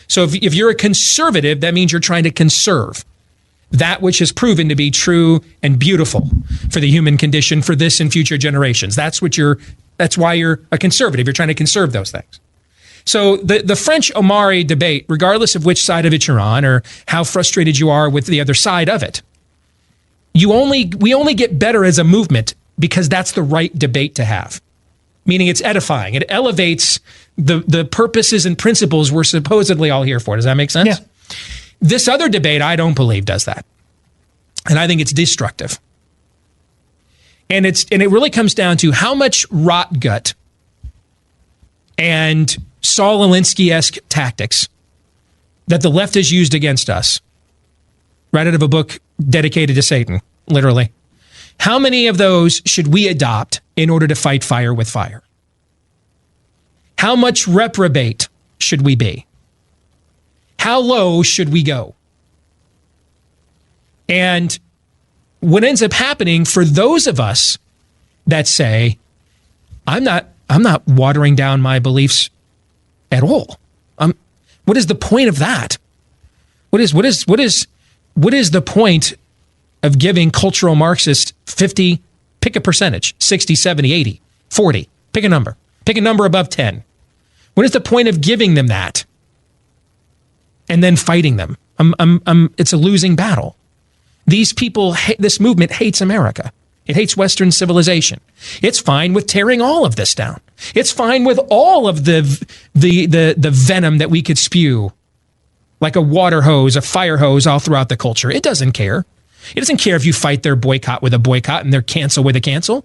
So if you're a conservative, that means you're trying to conserve that which has proven to be true and beautiful for the human condition for this and future generations. That's why you're a conservative. You're trying to conserve those things. So the French Ahmari debate, regardless of which side of it you're on or how frustrated you are with the other side of it, we only get better as a movement because that's the right debate to have. Meaning it's edifying. It elevates the purposes and principles we're supposedly all here for. Does that make sense? Yeah. This other debate, I don't believe does that. And I think it's destructive. And it really comes down to how much rot gut and Saul Alinsky-esque tactics that the left has used against us, right out of a book dedicated to Satan, literally. How many of those should we adopt in order to fight fire with fire? How much reprobate should we be? How low should we go? And what ends up happening for those of us that say, I'm not watering down my beliefs at all. What is the point of that? What is the point of giving cultural Marxists 50, pick a percentage, 60, 70, 80, 40, pick a number above 10. What is the point of giving them that and then fighting them? It's a losing battle. These people, this movement hates America. It hates Western civilization. It's fine with tearing all of this down. It's fine with all of the venom that we could spew like a water hose, a fire hose all throughout the culture. It doesn't care. It doesn't care if you fight their boycott with a boycott and their cancel with a cancel.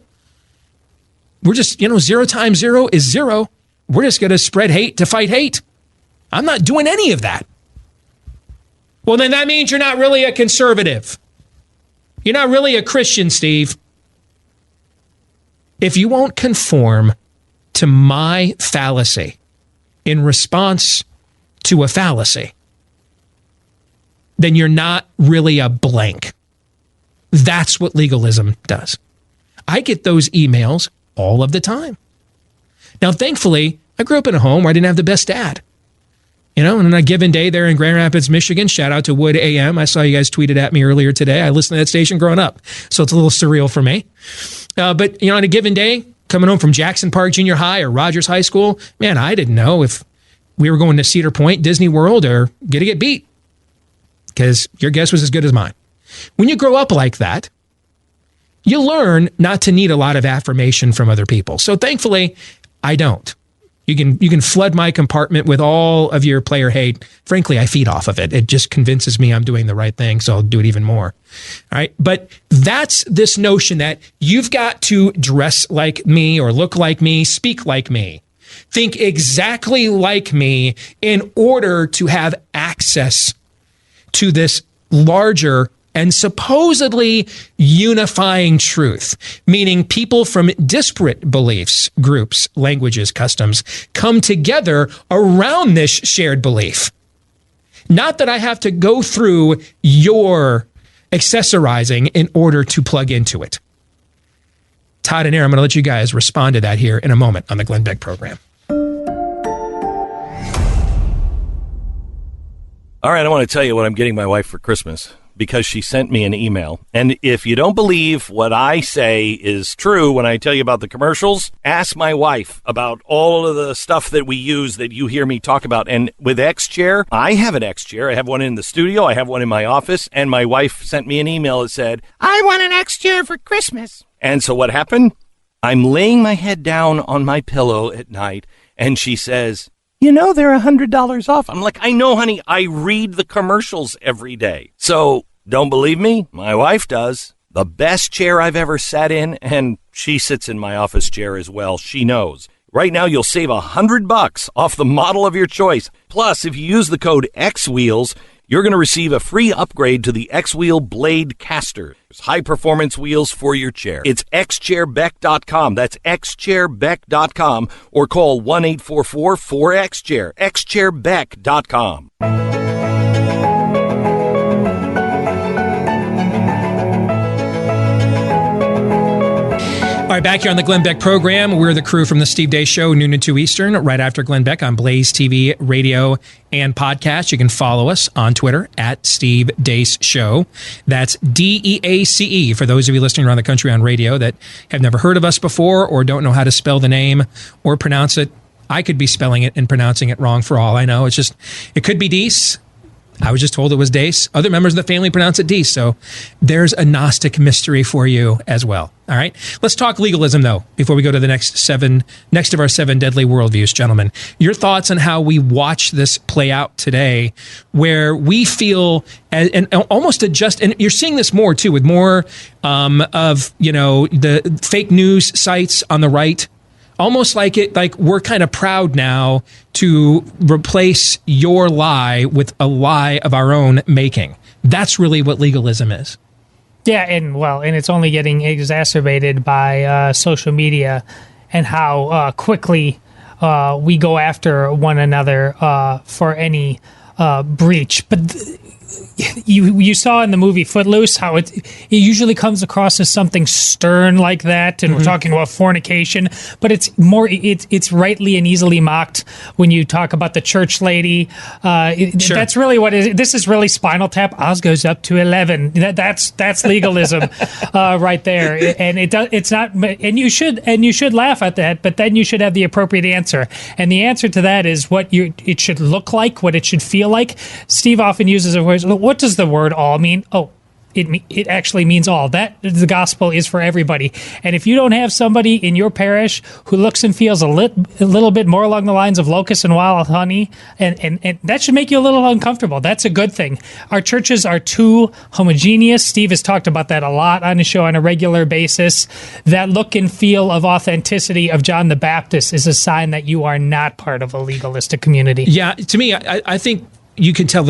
We're just, 0 times 0 is 0. We're just going to spread hate to fight hate. I'm not doing any of that. Well, then that means you're not really a conservative. You're not really a Christian, Steve. If you won't conform to my fallacy in response to a fallacy, then you're not really a blank. That's what legalism does. I get those emails all of the time. Now, thankfully, I grew up in a home where I didn't have the best dad. And on a given day there in Grand Rapids, Michigan, shout out to Wood AM. I saw you guys tweeted at me earlier today. I listened to that station growing up, so it's a little surreal for me. But, on a given day, coming home from Jackson Park Junior High or Rogers High School, man, I didn't know if we were going to Cedar Point, Disney World, or going to get beat, because your guess was as good as mine. When you grow up like that, you learn not to need a lot of affirmation from other people. So thankfully, I don't. You can flood my compartment with all of your player hate. Frankly, I feed off of it. It just convinces me I'm doing the right thing, so I'll do it even more. All right. But that's this notion that you've got to dress like me or look like me, speak like me, think exactly like me in order to have access to this larger and supposedly unifying truth, meaning people from disparate beliefs, groups, languages, customs, come together around this shared belief. Not that I have to go through your accessorizing in order to plug into it. Todd and Aaron, I'm going to let you guys respond to that here in a moment on the Glenn Beck program.
All right, I want to tell you what I'm getting my wife for Christmas, because she sent me an email. And if you don't believe what I say is true when I tell you about the commercials, ask my wife about all of the stuff that we use that you hear me talk about. And with X-Chair, I have an X-Chair. I have one in the studio. I have one in my office. And my wife sent me an email that said, I want an X-Chair for Christmas. And so what happened? I'm laying my head down on my pillow at night, and she says, they're $100 off. I'm like, I know, honey. I read the commercials every day. So don't believe me? My wife does. The best chair I've ever sat in, and she sits in my office chair as well. She knows. Right now, you'll save $100 off the model of your choice. Plus, if you use the code XWheels, you're going to receive a free upgrade to the X-Wheel Blade Caster. High-performance wheels for your chair. It's xchairbeck.com. That's xchairbeck.com. Or call 1-844-4XChair. xchairbeck.com.
All right, back here on the Glenn Beck program, we're the crew from the Steve Deace Show, noon to 2 Eastern, right after Glenn Beck on Blaze TV, radio, and podcast. You can follow us on Twitter at Steve Deace Show. That's DEACE for those of you listening around the country on radio that have never heard of us before or don't know how to spell the name or pronounce it. I could be spelling it and pronouncing it wrong for all I know. It could be Deace. I was just told it was Deace. Other members of the family pronounce it Deace. So there's a Gnostic mystery for you as well. All right. Let's talk legalism, though, before we go to the next of our 7 deadly worldviews, gentlemen. Your thoughts on how we watch this play out today, where we feel and almost adjust. And you're seeing this more, too, with more of, the fake news sites on the right. Almost like we're kind of proud now to replace your lie with a lie of our own making. That's really what legalism is.
Yeah, and it's only getting exacerbated by social media and how quickly we go after one another for any breach. But you saw in the movie Footloose how it usually comes across as something stern like that, and we're talking about fornication, but it's rightly and easily mocked when you talk about the church lady. Sure. That's really what it is. This is really Spinal Tap. Oz goes up to 11. That's legalism right there, and it's not. And you should laugh at that, but then you should have the appropriate answer, and the answer to that is what it should look like, what it should feel like. Steve often uses a word. What does the word all mean? Oh, it actually means all. That the gospel is for everybody. And if you don't have somebody in your parish who looks and feels a little bit more along the lines of locust and wild honey, and that should make you a little uncomfortable. That's a good thing. Our churches are too homogeneous. Steve has talked about that a lot on his show on a regular basis. That look and feel of authenticity of John the Baptist is a sign that you are not part of a legalistic community.
Yeah, to me, I think you can tell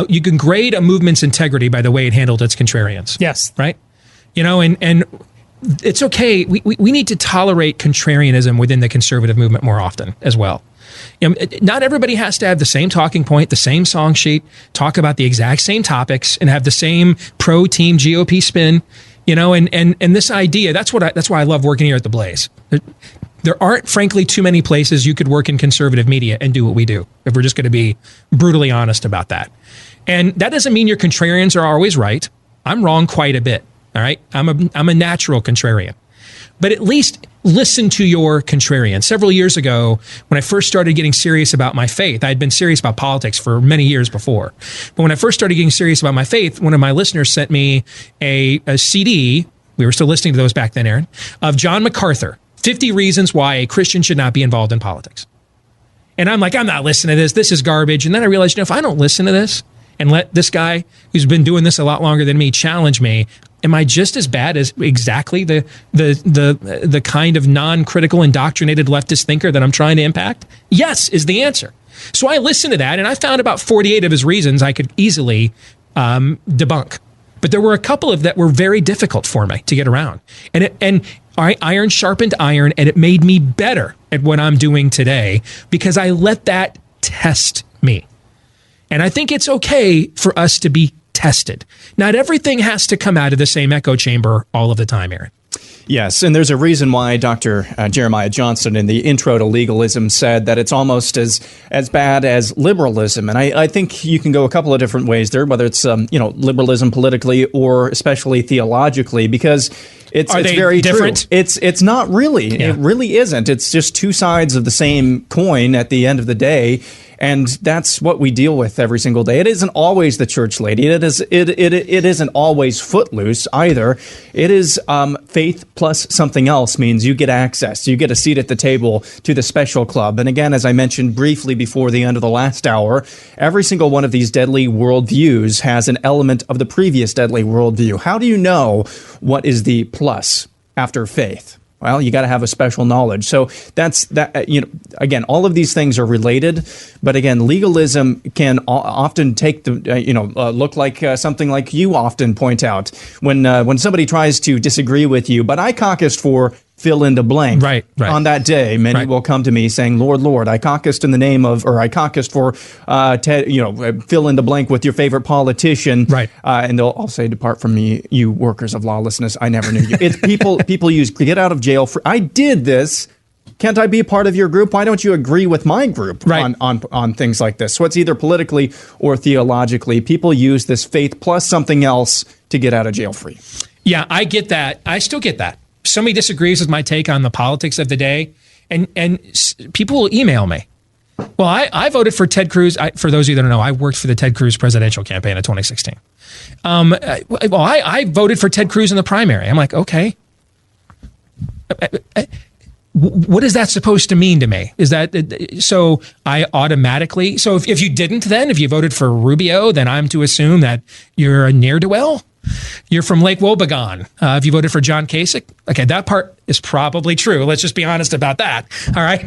you can grade a movement's integrity by the way it handled its contrarians.
Yes.
Right? And it's okay. We need to tolerate contrarianism within the conservative movement more often as well. Not everybody has to have the same talking point, the same song sheet, talk about the exact same topics, and have the same pro-team GOP spin. And this idea, that's why I love working here at the Blaze. There aren't, frankly, too many places you could work in conservative media and do what we do, if we're just going to be brutally honest about that. And that doesn't mean your contrarians are always right. I'm wrong quite a bit, all right? I'm a natural contrarian. But at least listen to your contrarian. Several years ago, when I first started getting serious about my faith, I had been serious about politics for many years before. But when I first started getting serious about my faith, one of my listeners sent me a CD, we were still listening to those back then, Aaron, of John MacArthur, 50 Reasons Why a Christian Should Not Be Involved in Politics. And I'm like, I'm not listening to this. This is garbage. And then I realized, if I don't listen to this and let this guy who's been doing this a lot longer than me challenge me, am I just as bad as exactly the kind of non-critical, indoctrinated leftist thinker that I'm trying to impact? Yes, is the answer. So I listened to that, and I found about 48 of his reasons I could easily debunk. But there were a couple of that were very difficult for me to get around. And iron sharpened iron, and it made me better at what I'm doing today because I let that test me. And I think it's okay for us to be tested. Not everything has to come out of the same echo chamber all of the time, Aaron.
Yes, and there's a reason why Dr. Jeremiah Johnston in the Intro to Legalism said that it's almost as bad as liberalism. And I think you can go a couple of different ways there, whether it's liberalism politically or especially theologically, because it's very
different?
True. It's not really. Yeah. It really isn't. It's just two sides of the same coin at the end of the day. And that's what we deal with every single day. It isn't always the church lady. It isn't always footloose either. It is faith plus something else means you get access. You get a seat at the table to the special club. And again, as I mentioned briefly before the end of the last hour, every single one of these deadly worldviews has an element of the previous deadly worldview. How do you know what is the plus after faith? Well, you got to have a special knowledge. So that's that. Again, all of these things are related. But again, legalism can often take look like something like you often point out when somebody tries to disagree with you. But I caucused for fill in the blank.
Right.
On that day, many will come to me saying, Lord, Lord, I caucused in the name of, or I caucused for, fill in the blank with your favorite politician.
Right.
And I'll say, depart from me, you workers of lawlessness. I never knew you. It's people use get out of jail free. I did this. Can't I be a part of your group? Why don't you agree with my group on things like this? So it's either politically or theologically. People use this faith plus something else to get out of jail free.
Yeah, I get that. I still get that. Somebody disagrees with my take on the politics of the day, and people will email me. Well, I voted for Ted Cruz. For those of you that don't know, I worked for the Ted Cruz presidential campaign in 2016. I voted for Ted Cruz in the primary. I'm like, okay. What is that supposed to mean to me? Is that so I automatically... So if you didn't then, if you voted for Rubio, then I'm to assume that you're a ne'er-do-well? You're from Lake Wobegon. If you voted for John Kasich, okay, that part is probably true. Let's just be honest about that. All right.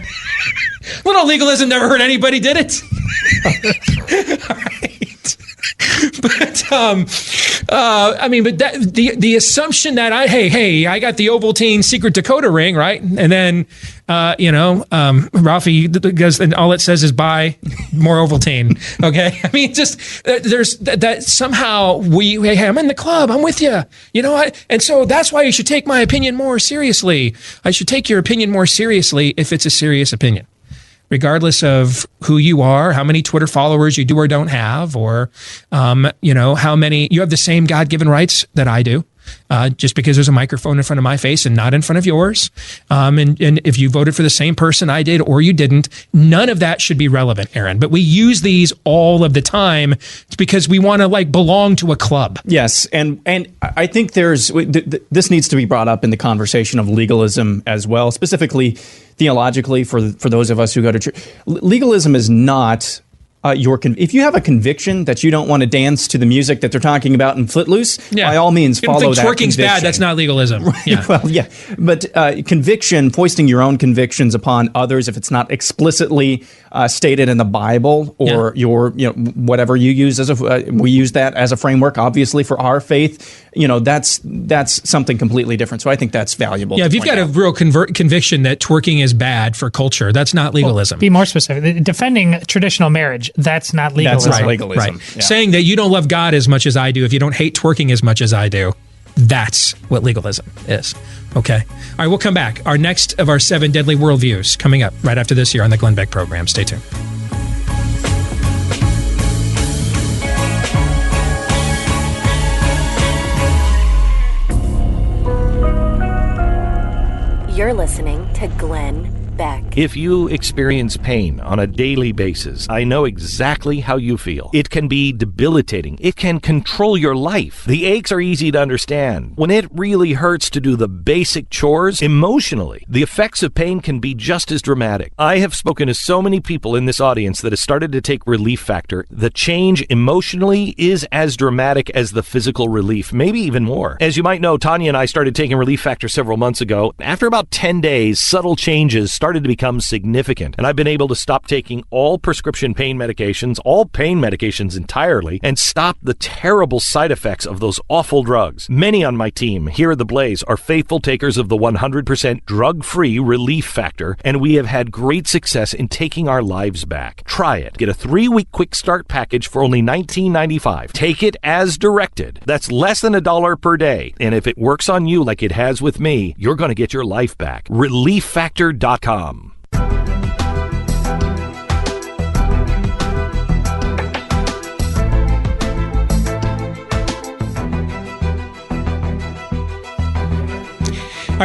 Little legalism never hurt anybody, did it? All right. But the assumption that I got the Ovaltine Secret Dakota ring, right? And then Ralphie goes, and all it says is buy more Ovaltine. Okay, I mean, just there's that somehow hey, I'm in the club, I'm with you, and so that's why you should take my opinion more seriously. I should take your opinion more seriously if it's a serious opinion, regardless of who you are, how many Twitter followers you do or don't have, or how many you have the same God-given rights that I do. just because there's a microphone in front of my face and not in front of yours. And if you voted for the same person I did or you didn't, none of that should be relevant, Aaron. But we use these all of the time because we want to like belong to a club.
Yes, and I think this needs to be brought up in the conversation of legalism as well, specifically theologically for those of us who go to church. Legalism is not if you have a conviction that you don't want to dance to the music that they're talking about in Footloose, by all means follow that conviction.
Twerking's bad. That's not legalism.
Right. Yeah. Well, yeah, but conviction, foisting your own convictions upon others, if it's not explicitly stated in the Bible or your whatever you use we use that as a framework, obviously for our faith. That's something completely different. So I think that's valuable.
Yeah, if you've got a real conviction that twerking is bad for culture, that's not legalism.
Well, be more specific. Defending traditional marriage, that's not legalism.
That's not legalism.
Right. Yeah. Saying that you don't love God as much as I do, if you don't hate twerking as much as I do, that's what legalism is. Okay. All right, we'll come back. Our next of our 7 deadly worldviews coming up right after this here on the Glenn Beck program. Stay tuned.
You're listening to Glenn Beck.
If you experience pain on a daily basis, I know exactly how you feel. It can be debilitating. It can control your life. The aches are easy to understand. When it really hurts to do the basic chores, emotionally, the effects of pain can be just as dramatic. I have spoken to so many people in this audience that have started to take Relief Factor. The change emotionally is as dramatic as the physical relief, maybe even more. As you might know, Tanya and I started taking Relief Factor several months ago. After about 10 days, subtle changes started to become significant, and I've been able to stop taking all prescription pain medications, all pain medications entirely, and stop the terrible side effects of those awful drugs. Many on my team here at The Blaze are faithful takers of the 100% drug-free Relief Factor, and we have had great success in taking our lives back. Try it. Get a 3-week quick start package for only $19.95. Take it as directed. That's less than $1 per day, and if it works on you like it has with me, you're going to get your life back. ReliefFactor.com.
All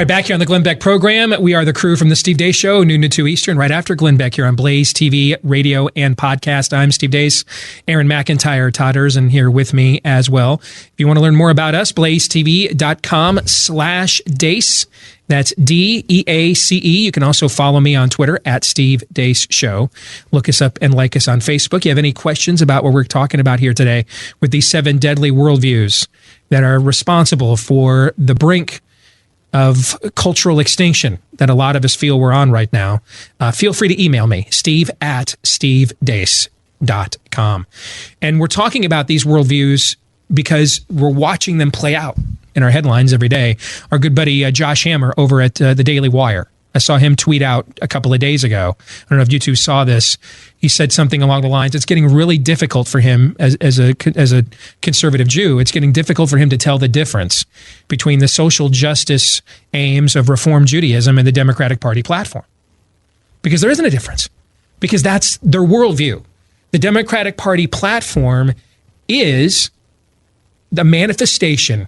right, back here on the Glenn Beck program, we are the crew from the Steve Deace Show, noon to 2 Eastern, right after Glenn Beck here on Blaze TV, radio, and podcast. I'm Steve Deace. Aaron McIntyre, Todders, and here with me as well. If you want to learn more about us, blazetv.com/Deace. That's DEACE. You can also follow me on Twitter at Steve Deace Show. Look us up and like us on Facebook. You have any questions about what we're talking about here today with these 7 deadly worldviews that are responsible for the brink of cultural extinction that a lot of us feel we're on right now, feel free to email me, steve@stevedeace.com. And we're talking about these worldviews because we're watching them play out in our headlines every day. Our good buddy Josh Hammer over at the Daily Wire, I saw him tweet out a couple of days ago. I don't know if you two saw this. He said something along the lines, it's getting really difficult for him as a conservative Jew. It's getting difficult for him to tell the difference between the social justice aims of Reform Judaism and the Democratic Party platform. Because there isn't a difference. Because that's their worldview. The Democratic Party platform is the manifestation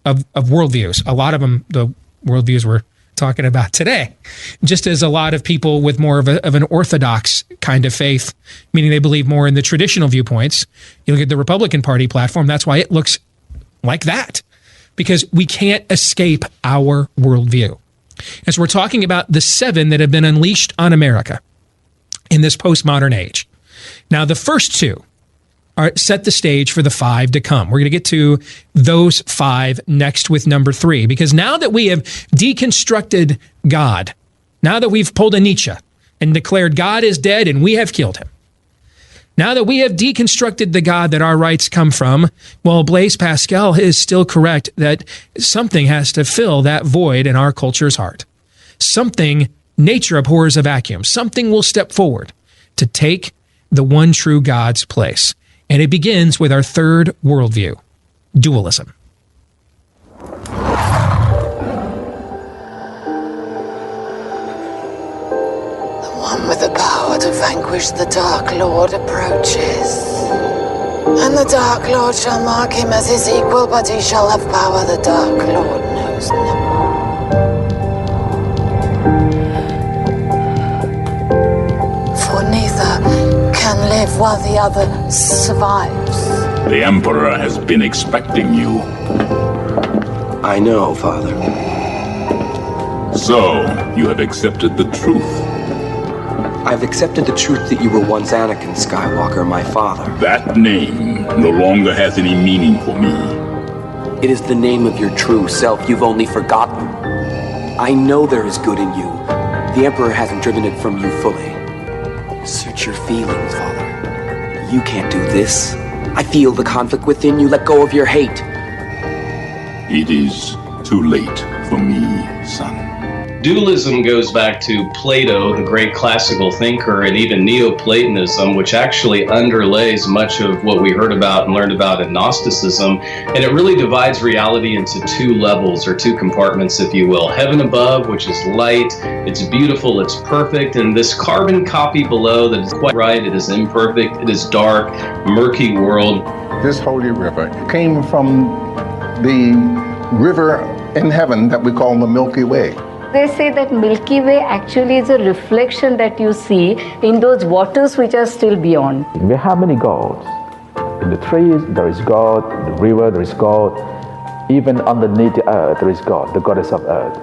of worldviews. A lot of them, the worldviews we're talking about today, just as a lot of people with more of an orthodox kind of faith, meaning they believe more in the traditional viewpoints. You look at the Republican Party platform, that's why it looks like that, because we can't escape our worldview. And so we're talking about the 7 that have been unleashed on America in this postmodern age. Now, the first 2 set the stage for the 5 to come. We're going to get to those 5 next with number 3, because now that we have deconstructed God, now that we've pulled a Nietzsche and declared God is dead and we have killed him, now that we have deconstructed the God that our rights come from, well, Blaise Pascal is still correct that something has to fill that void in our culture's heart. Something, nature abhors a vacuum. Something will step forward to take the one true God's place. And it begins with our 3rd worldview, dualism.
The one with the power to vanquish the Dark Lord approaches. And the Dark Lord shall mark him as his equal, but he shall have power the Dark Lord knows not. For neither can live while the other survives.
The Emperor has been expecting you.
I know, Father.
So, you have accepted the truth.
I've accepted the truth that you were once Anakin Skywalker, my father.
That name no longer has any meaning for me.
It is the name of your true self you've only forgotten. I know there is good in you. The Emperor hasn't driven it from you fully. Search your feelings, Father. You can't do this. I feel the conflict within you. Let go of your hate.
It is too late for me, son.
Dualism goes back to Plato, the great classical thinker, and even Neoplatonism, which actually underlays much of what we heard about and learned about in Gnosticism. And it really divides reality into two levels, or two compartments, if you will. Heaven above, which is light, it's beautiful, it's perfect, and this carbon copy below that is quite right, it is imperfect, it is dark, murky world.
This holy river came from the river in heaven that we call the Milky Way.
They say that Milky Way actually is a reflection that you see in those waters which are still beyond.
We have many gods. In the trees, there is God. In the river, there is God. Even underneath the earth, there is God, the goddess of earth.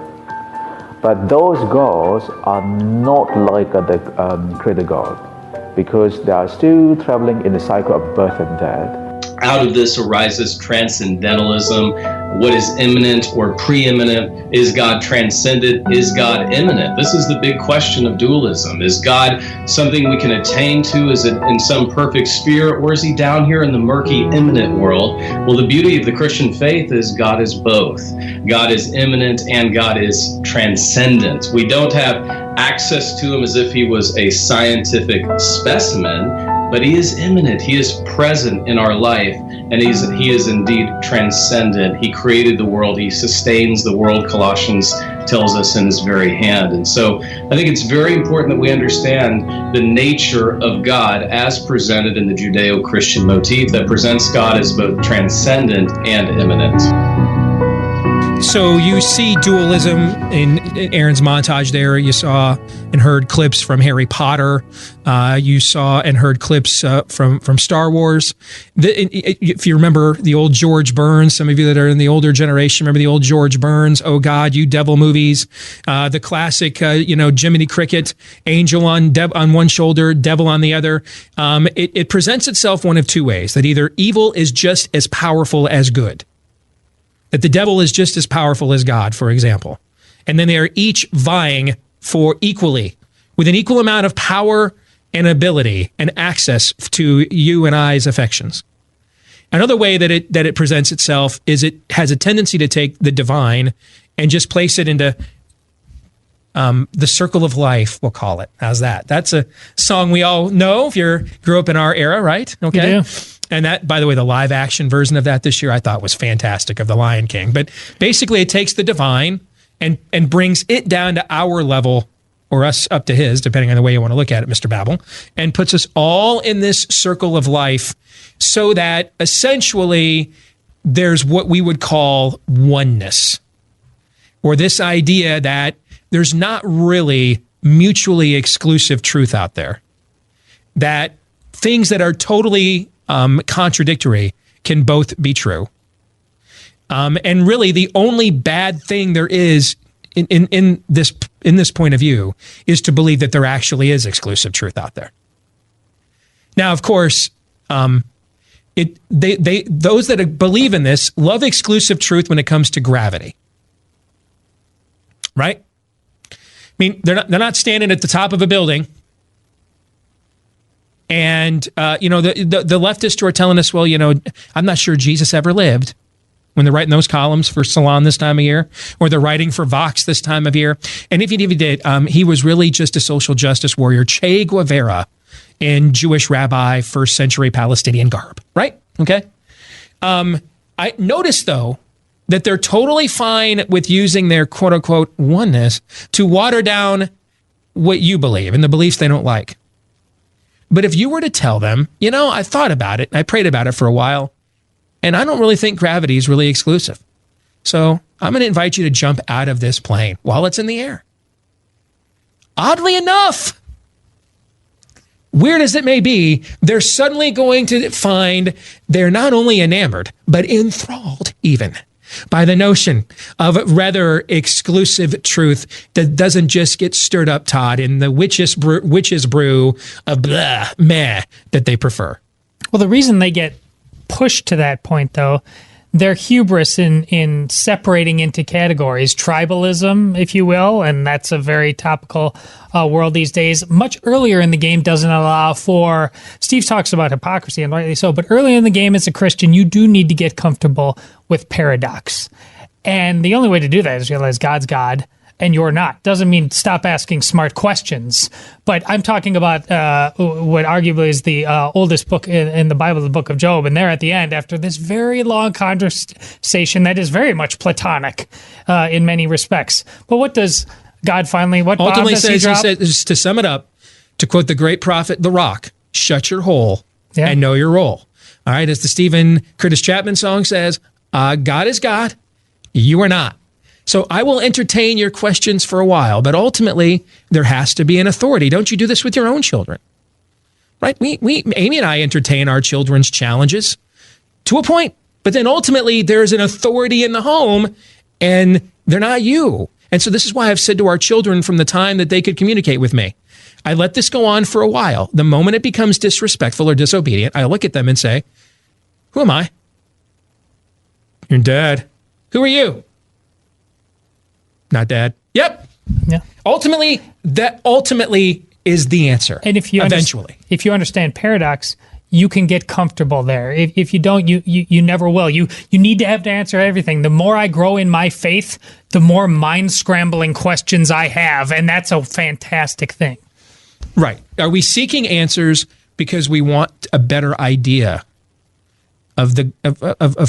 But those gods are not like the creator God, because they are still traveling in the cycle of birth and death.
Out of this arises transcendentalism. What is immanent or preeminent? Is God transcendent? Is God immanent? This is the big question of dualism. Is God something we can attain to? Is it in some perfect sphere, or is he down here in the murky, immanent world? Well, the beauty of the Christian faith is God is both. God is immanent and God is transcendent. We don't have access to him as if he was a scientific specimen, but he is immanent. He is present in our life, and he is indeed transcendent. He created the world. He sustains the world, Colossians tells us, in his very hand. And so I think it's very important that we understand the nature of God as presented in the Judeo-Christian motif that presents God as both transcendent and immanent.
So you see dualism in Aaron's montage there. You saw and heard clips from Harry Potter. You saw and heard clips from Star Wars. If you remember the old George Burns, some of you that are in the older generation remember the old George Burns, "Oh God, You Devil" movies. The classic, Jiminy Cricket, angel on one shoulder, devil on the other. It presents itself one of two ways: that either evil is just as powerful as good. That the devil is just as powerful as God, for example. And then they are each vying for equally, with an equal amount of power and ability and access to you and I's affections. Another way that it presents itself is it has a tendency to take the divine and just place it into the circle of life, we'll call it. How's that? That's a song we all know if you grew up in our era, right? Okay. And that, by the way, the live action version of that this year I thought was fantastic, of The Lion King. But basically it takes the divine and brings it down to our level, or us up to his, depending on the way you want to look at it, Mr. Babel, and puts us all in this circle of life so that essentially there's what we would call oneness, or this idea that there's not really mutually exclusive truth out there, that things that are totally contradictory can both be true. And really the only bad thing there is in this point of view is to believe that there actually is exclusive truth out there. Now, of course, those that believe in this love exclusive truth when it comes to gravity. Right? I mean, they're not standing at the top of a building. And, the leftists who are telling us, well, I'm not sure Jesus ever lived, when they're writing those columns for Salon this time of year, or they're writing for Vox this time of year. And if he did, he was really just a social justice warrior, Che Guevara, in Jewish rabbi, first century Palestinian garb, right? Okay. I noticed, though, that they're totally fine with using their quote unquote oneness to water down what you believe and the beliefs they don't like. But if you were to tell them, I thought about it, I prayed about it for a while, and I don't really think gravity is really exclusive. So I'm going to invite you to jump out of this plane while it's in the air. Oddly enough, weird as it may be, they're suddenly going to find they're not only enamored, but enthralled even by the notion of rather exclusive truth that doesn't just get stirred up, Todd, in the witch's brew of blah, meh that they prefer.
Well, the reason they get pushed to that point, though, their hubris in separating into categories, tribalism, if you will, and that's a very topical world these days. Much earlier in the game doesn't allow for, Steve talks about hypocrisy, and rightly so, but early in the game as a Christian, you do need to get comfortable with paradox. And the only way to do that is realize God's God and you're not. Doesn't mean stop asking smart questions. But I'm talking about what arguably is the oldest book in the Bible, the book of Job. And there at the end, after this very long conversation that is very much Platonic in many respects. But what does God finally, what
ultimately
bomb does
says?
he
says, to sum it up, to quote the great prophet, The Rock, shut your hole and know your role. All right, as the Stephen Curtis Chapman song says, God is God, you are not. So I will entertain your questions for a while, but ultimately there has to be an authority. Don't you do this with your own children? Right? Amy and I entertain our children's challenges to a point, but then ultimately there's an authority in the home and they're not you. And so this is why I've said to our children from the time that they could communicate with me, I let this go on for a while. The moment it becomes disrespectful or disobedient, I look at them and say, who am I? Your dad. Who are you? Not dad. Yep.
Yeah.
Ultimately is the answer.
And if you
eventually,
if you understand paradox, you can get comfortable there. If you don't, you never will. You need to have to answer everything. The more I grow in my faith, the more mind-scrambling questions I have, and that's a fantastic thing.
Right. Are we seeking answers because we want a better idea of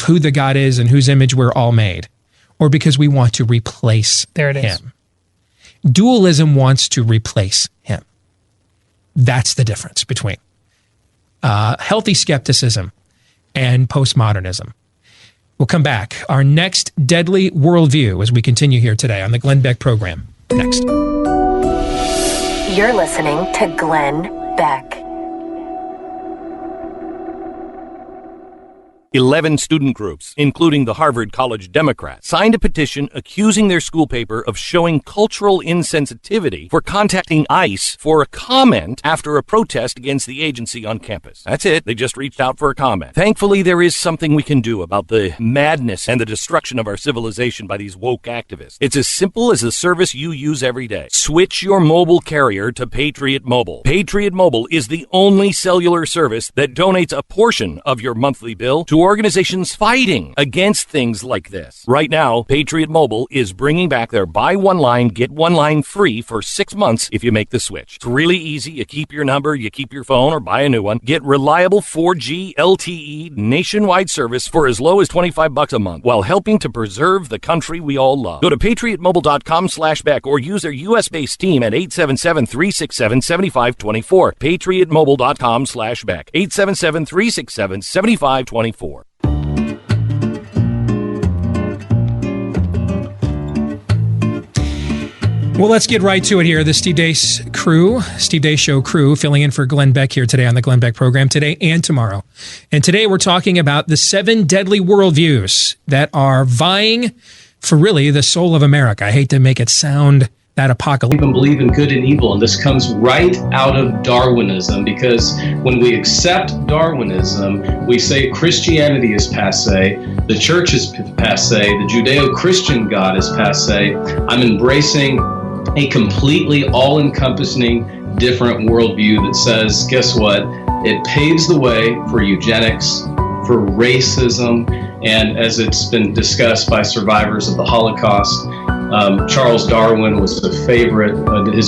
who the God is and whose image we're all made? Or because we want to replace him? Dualism wants to replace him. That's the difference between healthy skepticism and postmodernism. We'll come back. Our next deadly worldview as we continue here today on the Glenn Beck program. Next.
You're listening to Glenn Beck.
11 student groups, including the Harvard College Democrats, signed a petition accusing their school paper of showing cultural insensitivity for contacting ICE for a comment after a protest against the agency on campus. That's it. They just reached out for a comment. Thankfully, there is something we can do about the madness and the destruction of our civilization by these woke activists. It's as simple as the service you use every day. Switch your mobile carrier to Patriot Mobile. Patriot Mobile is the only cellular service that donates a portion of your monthly bill to organizations fighting against things like this. Right now, Patriot Mobile is bringing back their buy one line, get one line free for 6 months if you make the switch. It's really easy. You keep your number, you keep your phone, or buy a new one. Get reliable 4G LTE nationwide service for as low as $25 a month while helping to preserve the country we all love. Go to patriotmobile.com/Beck or use their U.S.-based team at 877-367-7524. patriotmobile.com/Beck. 877-367-7524.
Well, let's get right to it here. The Steve Deace Show crew, filling in for Glenn Beck here today on the Glenn Beck program, today and tomorrow. And today we're talking about the 7 deadly worldviews that are vying for really the soul of America. I hate to make it sound that apocalyptic.
We believe in good and evil, and this comes right out of Darwinism, because when we accept Darwinism, we say Christianity is passé, the church is passé, the Judeo-Christian God is passé. I'm embracing a completely all-encompassing different worldview that says, guess what? It paves the way for eugenics, for racism, and as it's been discussed by survivors of the Holocaust, Charles Darwin was his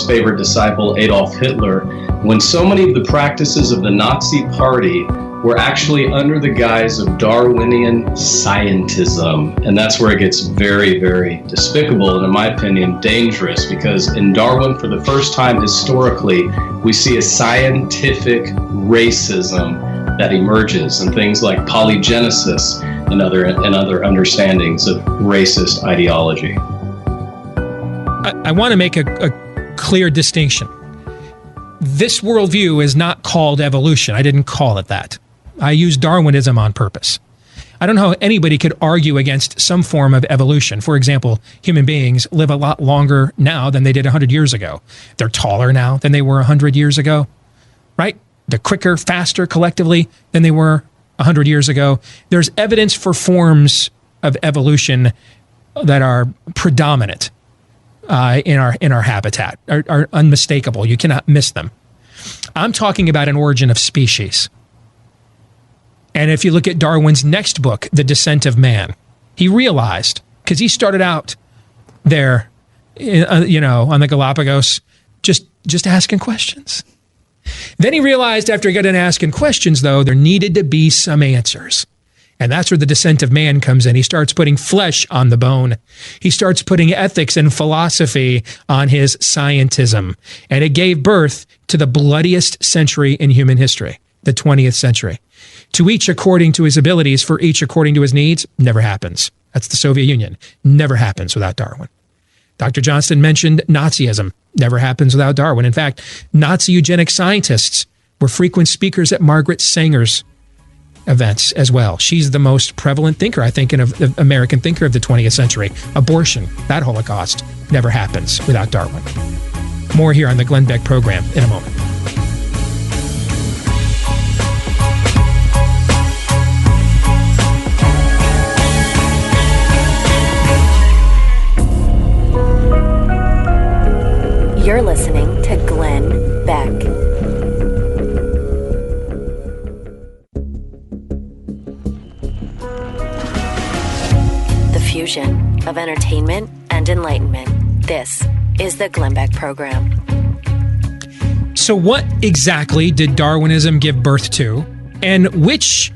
favorite disciple, Adolf Hitler. When so many of the practices of the Nazi Party we're actually under the guise of Darwinian scientism. And that's where it gets very, very despicable and, in my opinion, dangerous, because in Darwin, for the first time historically, we see a scientific racism that emerges, and things like polygenesis and other understandings of racist ideology.
I want to make a clear distinction. This worldview is not called evolution. I didn't call it that. I used Darwinism on purpose. I don't know how anybody could argue against some form of evolution. For example, human beings live a lot longer now than they did 100 years ago. They're taller now than they were 100 years ago, right? They're quicker, faster collectively than they were 100 years ago. There's evidence for forms of evolution that are predominant in our habitat, are unmistakable. You cannot miss them. I'm talking about an origin of species. And if you look at Darwin's next book, The Descent of Man, he realized, because he started out there, on the Galapagos, just asking questions. Then he realized after he got done asking questions, though, there needed to be some answers. And that's where the descent of man comes in. He starts putting flesh on the bone. He starts putting ethics and philosophy on his scientism. And it gave birth to the bloodiest century in human history, the 20th century. To each according to his abilities, for each according to his needs, never happens. That's the Soviet Union. Never happens without Darwin. Dr. Johnston mentioned Nazism. Never happens without Darwin. In fact, Nazi eugenic scientists were frequent speakers at Margaret Sanger's events as well. She's the most prevalent thinker, I think, the American thinker of the 20th century. Abortion, that Holocaust, never happens without Darwin. More here on the Glenn Beck program in a moment.
You're listening to Glenn Beck. The fusion of entertainment and enlightenment. This is the Glenn Beck program.
So what exactly did Darwinism give birth to? And which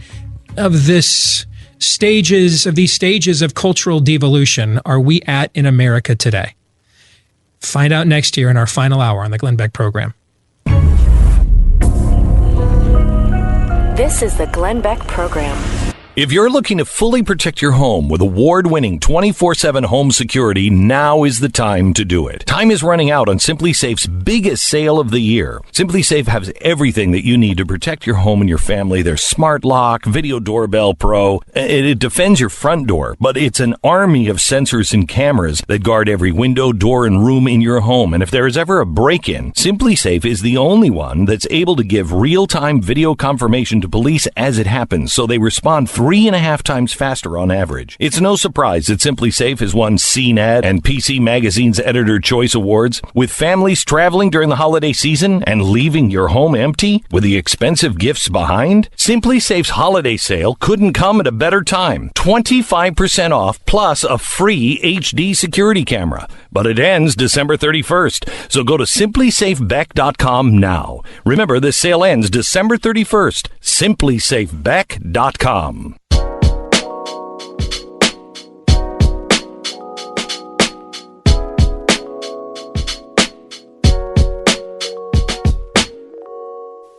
of these stages of cultural devolution are we at in America today? Find out next year in our final hour on the Glenn Beck program.
This is the Glenn Beck program.
If you're looking to fully protect your home with award-winning 24/7 home security, now is the time to do it. Time is running out on SimpliSafe's biggest sale of the year. SimpliSafe has everything that you need to protect your home and your family. Their Smart Lock, Video Doorbell Pro. It defends your front door, but it's an army of sensors and cameras that guard every window, door, and room in your home. And if there is ever a break-in, SimpliSafe is the only one that's able to give real-time video confirmation to police as it happens, so they respond 3.5 times faster on average. It's no surprise that SimpliSafe has won CNET and PC Magazine's Editor Choice Awards. With families traveling during the holiday season and leaving your home empty with the expensive gifts behind, SimpliSafe's holiday sale couldn't come at a better time. 25% off plus a free HD security camera. But it ends December 31st. So go to simplysafebeck.com now. Remember, this sale ends December 31st. simplysafebeck.com.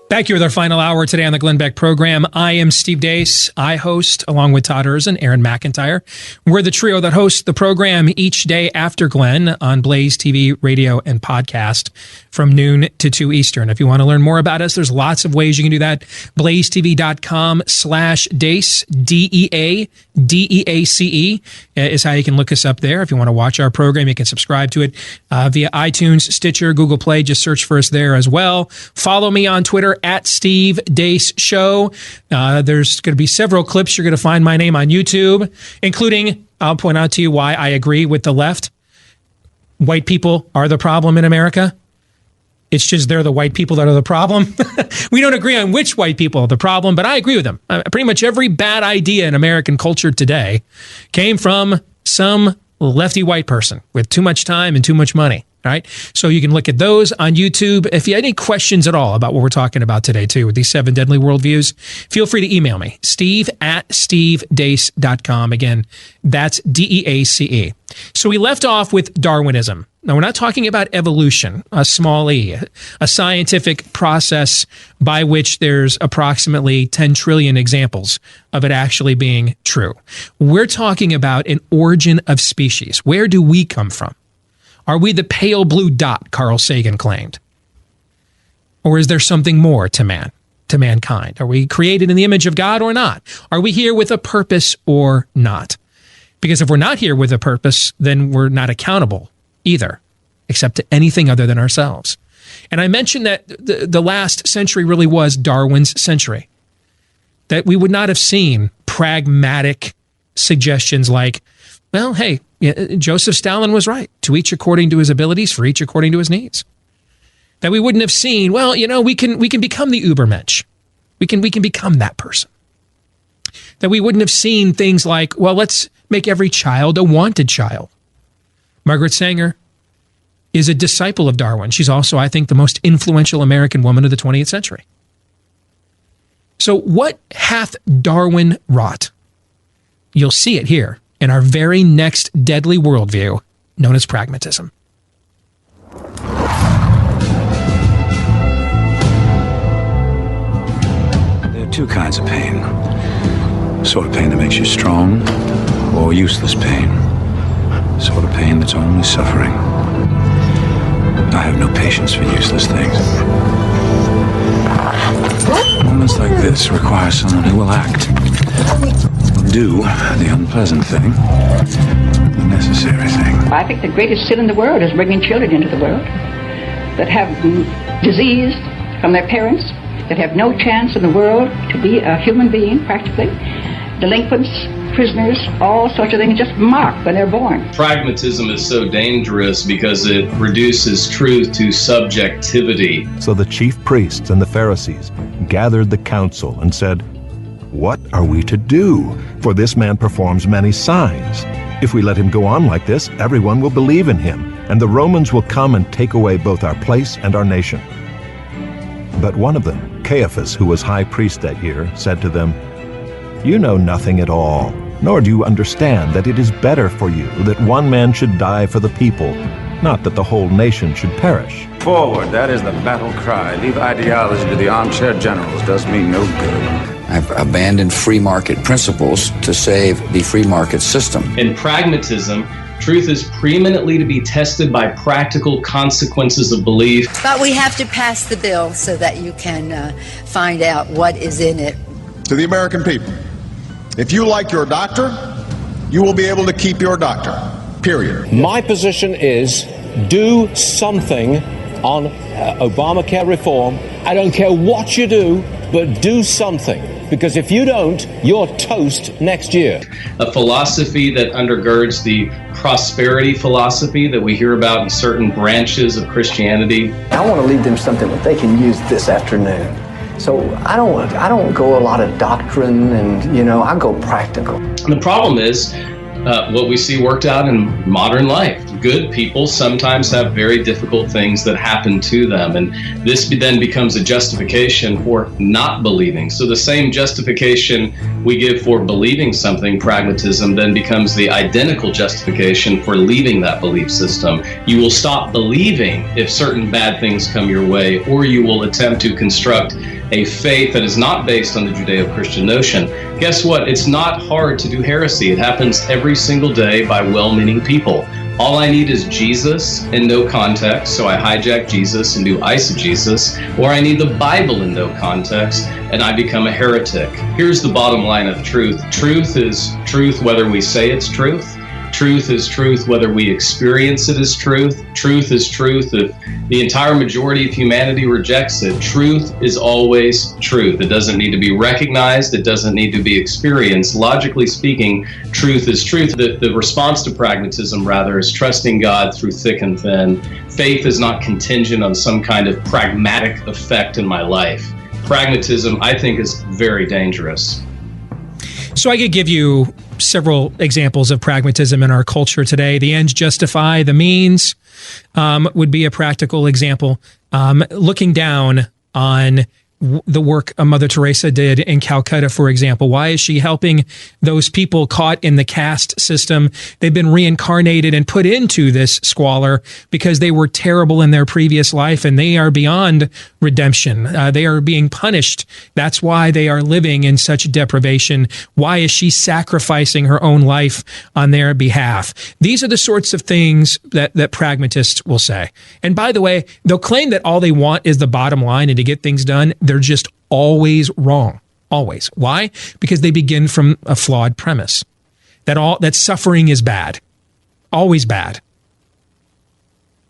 Back here with our final hour today on the Glenn Beck program. I am Steve Deace. I host, along with Todd Erzin, Aaron McIntyre. We're the trio that hosts the program each day after Glenn on Blaze TV, radio, and podcast from noon to 2 Eastern. If you want to learn more about us, there's lots of ways you can do that. blazetv.com/Deace, DEADEACE is how you can look us up there. If you want to watch our program, you can subscribe to it via iTunes, Stitcher, Google Play. Just search for us there as well. Follow me on Twitter at Steve Deace Show. There's going to be several clips. You're going to find my name on YouTube, including, I'll point out to you why I agree with the left. White people are the problem in America. It's just they're the white people that are the problem. We don't agree on which white people are the problem, but I agree with them. Pretty much every bad idea in American culture today came from some lefty white person with too much time and too much money. All right. So you can look at those on YouTube. If you have any questions at all about what we're talking about today, too, with these 7 deadly worldviews, feel free to email me, steve@stevedeace.com. Again, that's DEACE. So we left off with Darwinism. Now, we're not talking about evolution, a small e, a scientific process by which there's approximately 10 trillion examples of it actually being true. We're talking about an origin of species. Where do we come from? Are we the pale blue dot Carl Sagan claimed? Or is there something more to mankind? Are we created in the image of God or not? Are we here with a purpose or not? Because if we're not here with a purpose, then we're not accountable either, except to anything other than ourselves. And I mentioned that the last century really was Darwin's century. That we would not have seen pragmatic suggestions like, well, hey, Joseph Stalin was right. To each according to his abilities, for each according to his needs. That we wouldn't have seen, well, we can become the Ubermensch. We can become that person. That we wouldn't have seen things like, well, let's make every child a wanted child. Margaret Sanger is a disciple of Darwin. She's also, I think, the most influential American woman of the 20th century. So what hath Darwin wrought? You'll see it here in our very next deadly worldview, known as pragmatism.
There are 2 kinds of pain. The sort of pain that makes you strong, or useless pain. The sort of pain that's only suffering. I have no patience for useless things. Moments like this require someone who will act. Do the unpleasant thing, the necessary thing.
I think the greatest sin in the world is bringing children into the world that have disease from their parents, that have no chance in the world to be a human being, practically. Delinquents, prisoners, all sorts of things just marked when they're born.
Pragmatism is so dangerous because it reduces truth to subjectivity.
So the chief priests and the Pharisees gathered the council and said, "What are we to do? For this man performs many signs. If we let him go on like this, everyone will believe in him, and the Romans will come and take away both our place and our nation." But one of them, Caiaphas, who was high priest that year, said to them, "You know nothing at all, nor do you understand that it is better for you that one man should die for the people, not that the whole nation should perish."
Forward, that is the battle cry. Leave ideology to the armchair generals. Does me no good.
I've abandoned free market principles to save the free market system.
In pragmatism, truth is preeminently to be tested by practical consequences of belief.
But we have to pass the bill so that you can find out what is in it.
To the American people, if you like your doctor, you will be able to keep your doctor, period.
My position is do something on Obamacare reform. I don't care what you do, but do something. Because if you don't, you're toast next year.
A philosophy that undergirds the prosperity philosophy that we hear about in certain branches of Christianity.
I want to leave them something that they can use this afternoon. So I don't go a lot of doctrine and, I go practical.
And the problem is what we see worked out in modern life. Good people sometimes have very difficult things that happen to them, and this then becomes a justification for not believing. So the same justification we give for believing something, pragmatism, then becomes the identical justification for leaving that belief system. You will stop believing if certain bad things come your way, or you will attempt to construct a faith that is not based on the Judeo-Christian notion. Guess what? It's not hard to do heresy. It happens every single day by well-meaning people. All I need is Jesus in no context, so I hijack Jesus and do eisegesis, or I need the Bible in no context, and I become a heretic. Here's the bottom line of truth. Truth is truth whether we say it's truth. Truth is truth whether we experience it as truth. Truth is truth if the entire majority of humanity rejects it. Truth is always truth. It doesn't need to be recognized. It doesn't need to be experienced. Logically speaking, truth is truth. The response to pragmatism, rather, is trusting God through thick and thin. Faith is not contingent on some kind of pragmatic effect in my life. Pragmatism, I think, is very dangerous.
So I could give you several examples of pragmatism in our culture today. The ends justify the means would be a practical example. Looking down on the work Mother Teresa did in Calcutta, for example. Why is she helping those people caught in the caste system? They've been reincarnated and put into this squalor because they were terrible in their previous life, and they are beyond redemption. They are being punished. That's why they are living in such deprivation. Why is she sacrificing her own life on their behalf? These are the sorts of things that pragmatists will say. And by the way, they'll claim that all they want is the bottom line and to get things done. They're just always wrong. Always. Why? Because they begin from a flawed premise. That suffering is bad. Always bad.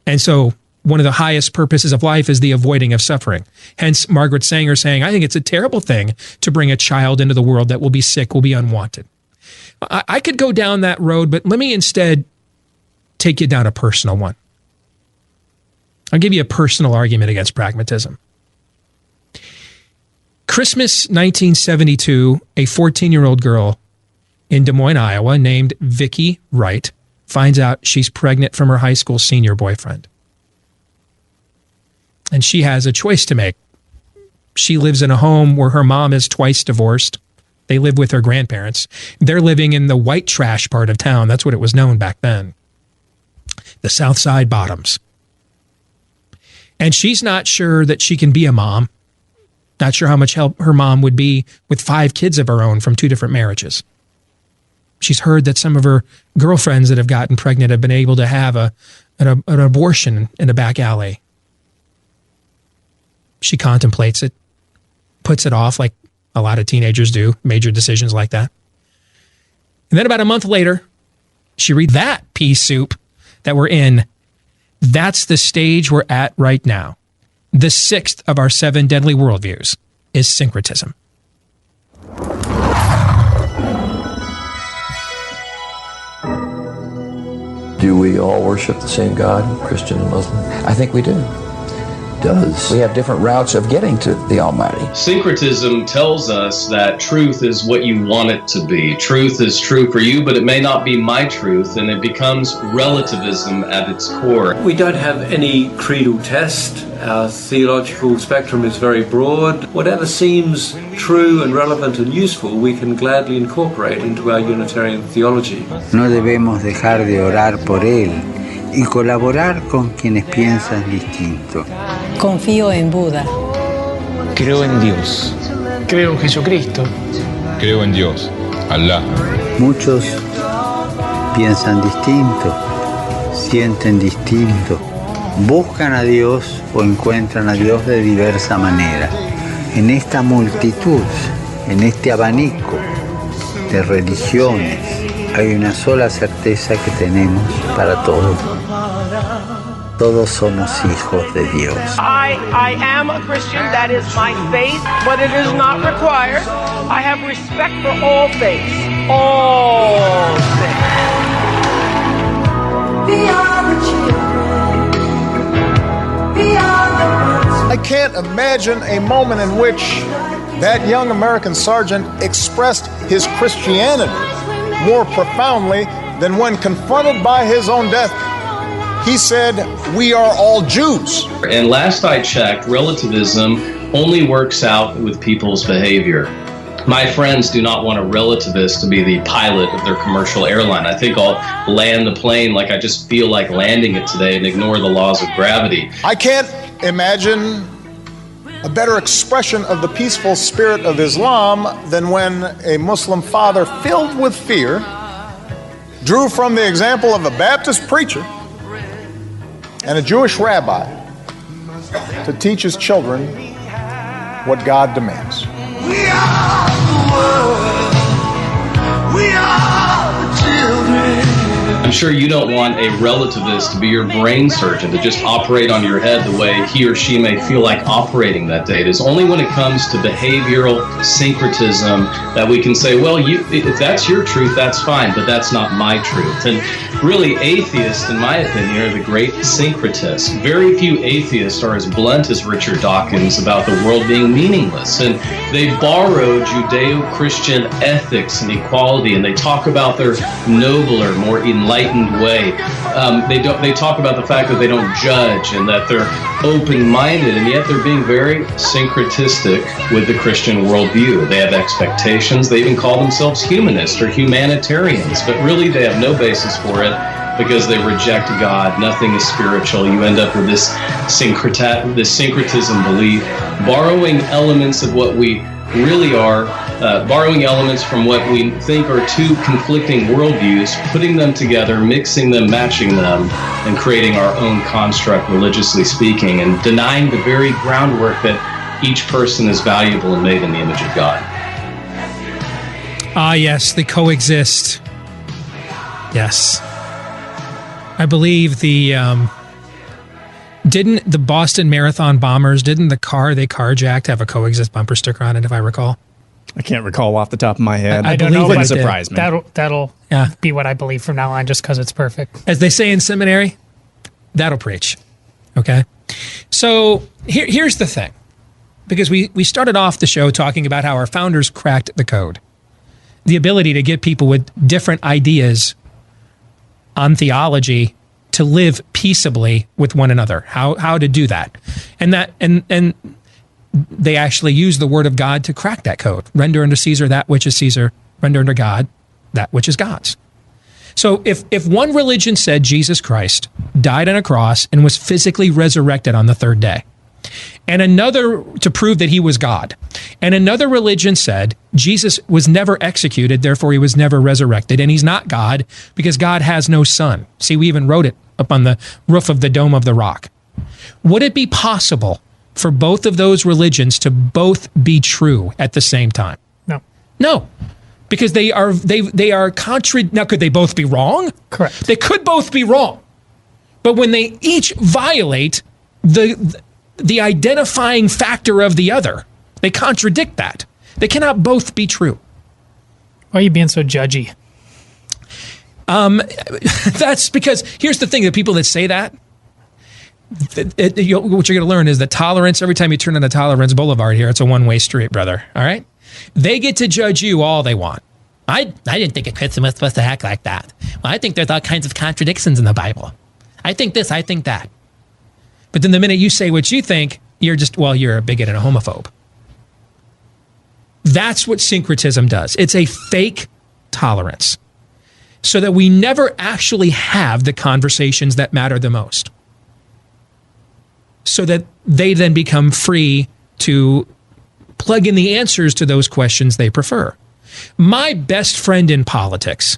And so one of the highest purposes of life is the avoiding of suffering. Hence, Margaret Sanger saying, I think it's a terrible thing to bring a child into the world that will be sick, will be unwanted. I could go down that road, but let me instead take you down a personal one. I'll give you a personal argument against pragmatism. Christmas 1972, a 14-year-old girl in Des Moines, Iowa, named Vicki Wright, finds out she's pregnant from her high school senior boyfriend. And she has a choice to make. She lives in a home where her mom is twice divorced. They live with her grandparents. They're living in the white trash part of town. That's what it was known back then. The South Side Bottoms. And she's not sure that she can be a mom. Not sure how much help her mom would be with 5 kids of her own from 2 different marriages. She's heard that some of her girlfriends that have gotten pregnant have been able to have an abortion in a back alley. She contemplates it, puts it off like a lot of teenagers do, major decisions like that. And then about a month later, she reads that pea soup that we're in. That's the stage we're at right now. The 6th of our 7 deadly worldviews is syncretism.
Do we all worship the same God, Christian and Muslim?
I think we do.
Does.
We have different routes of getting to the Almighty.
Syncretism tells us that truth is what you want it to be. Truth is true for you, but it may not be my truth, and it becomes relativism at its core.
We don't have any creedal test. Our theological spectrum is very broad. Whatever seems true and relevant and useful, we can gladly incorporate into our Unitarian theology.
No debemos dejar de orar por él y colaborar con quienes piensan distinto.
Confío en Buda.
Creo en Dios.
Creo en Jesucristo.
Creo en Dios, Alá.
Muchos piensan distinto, sienten distinto, buscan a Dios o encuentran a Dios de diversa manera. En esta multitud, en este abanico de religiones, hay una sola certeza que tenemos para todos. Todos somos hijos de Dios.
I am a Christian, that is my faith, but it is not required. I have respect for all faiths. All faiths.
We are the children. We are the ones.
I can't imagine a moment in which that young American sergeant expressed his Christianity more profoundly than when confronted by his own death. He said, we are all Jews.
And last I checked, relativism only works out with people's behavior. My friends do not want a relativist to be the pilot of their commercial airline. I think I'll land the plane like I just feel like landing it today and ignore the laws of gravity.
I can't imagine a better expression of the peaceful spirit of Islam than when a Muslim father filled with fear drew from the example of a Baptist preacher and a Jewish rabbi to teach his children what God demands.
We are the world. We are the children.
I'm sure you don't want a relativist to be your brain surgeon, to just operate on your head the way he or she may feel like operating that day. It is only when it comes to behavioral syncretism that we can say, well, if that's your truth, that's fine, but that's not my truth. And really, atheists, in my opinion, are the great syncretists. Very few atheists are as blunt as Richard Dawkins about the world being meaningless. And they borrow Judeo-Christian ethics and equality, and they talk about their nobler, more enlightened way. They talk about the fact that they don't judge and that they're open-minded, and yet they're being very syncretistic with the Christian worldview. They have expectations. They even call themselves humanists or humanitarians, but really they have no basis for it because they reject God. Nothing is spiritual. You end up with this syncretism belief, borrowing elements of what we really are, borrowing elements from what we think are two conflicting worldviews, putting them together, mixing them, matching them, and creating our own construct, religiously speaking, and denying the very groundwork that each person is valuable and made in the image of God.
Ah, yes, they coexist. Yes. I believe didn't the Boston Marathon bombers, didn't the car they carjacked have a coexist bumper sticker on it, if I recall?
I can't recall off the top of my head.
I don't know.
Wouldn't surprise me.
That'll be what I believe from now on, just because it's perfect.
As they say in seminary, that'll preach. Okay? So here's the thing. Because we started off the show talking about how our founders cracked the code. The ability to get people with different ideas on theology to live peaceably with one another, how to do that. And they actually use the word of God to crack that code. Render unto Caesar that which is Caesar, render unto God that which is God's. So if one religion said Jesus Christ died on a cross and was physically resurrected on the third day, and another to prove that he was God, and another religion said Jesus was never executed, therefore he was never resurrected, and he's not God because God has no son. See, we even wrote it up on the roof of the Dome of the Rock. Would it be possible for both of those religions to both be true at the same time? No. Because they are now, could they both be wrong?
Correct.
They could both be wrong. But when they each violate the identifying factor of the other, they contradict that. They cannot both be true.
Why are you being so judgy?
That's because here's the thing: the people that say that, what you're going to learn is that tolerance. Every time you turn on a Tolerance Boulevard here, it's a one-way street, brother. All right, they get to judge you all they want. I didn't think a Christian was supposed to act like that. Well, I think there's all kinds of contradictions in the Bible. I think this, I think that. But then the minute you say what you think, you're a bigot and a homophobe. That's what syncretism does. It's a fake tolerance, so that we never actually have the conversations that matter the most, so that they then become free to plug in the answers to those questions they prefer. My best friend in politics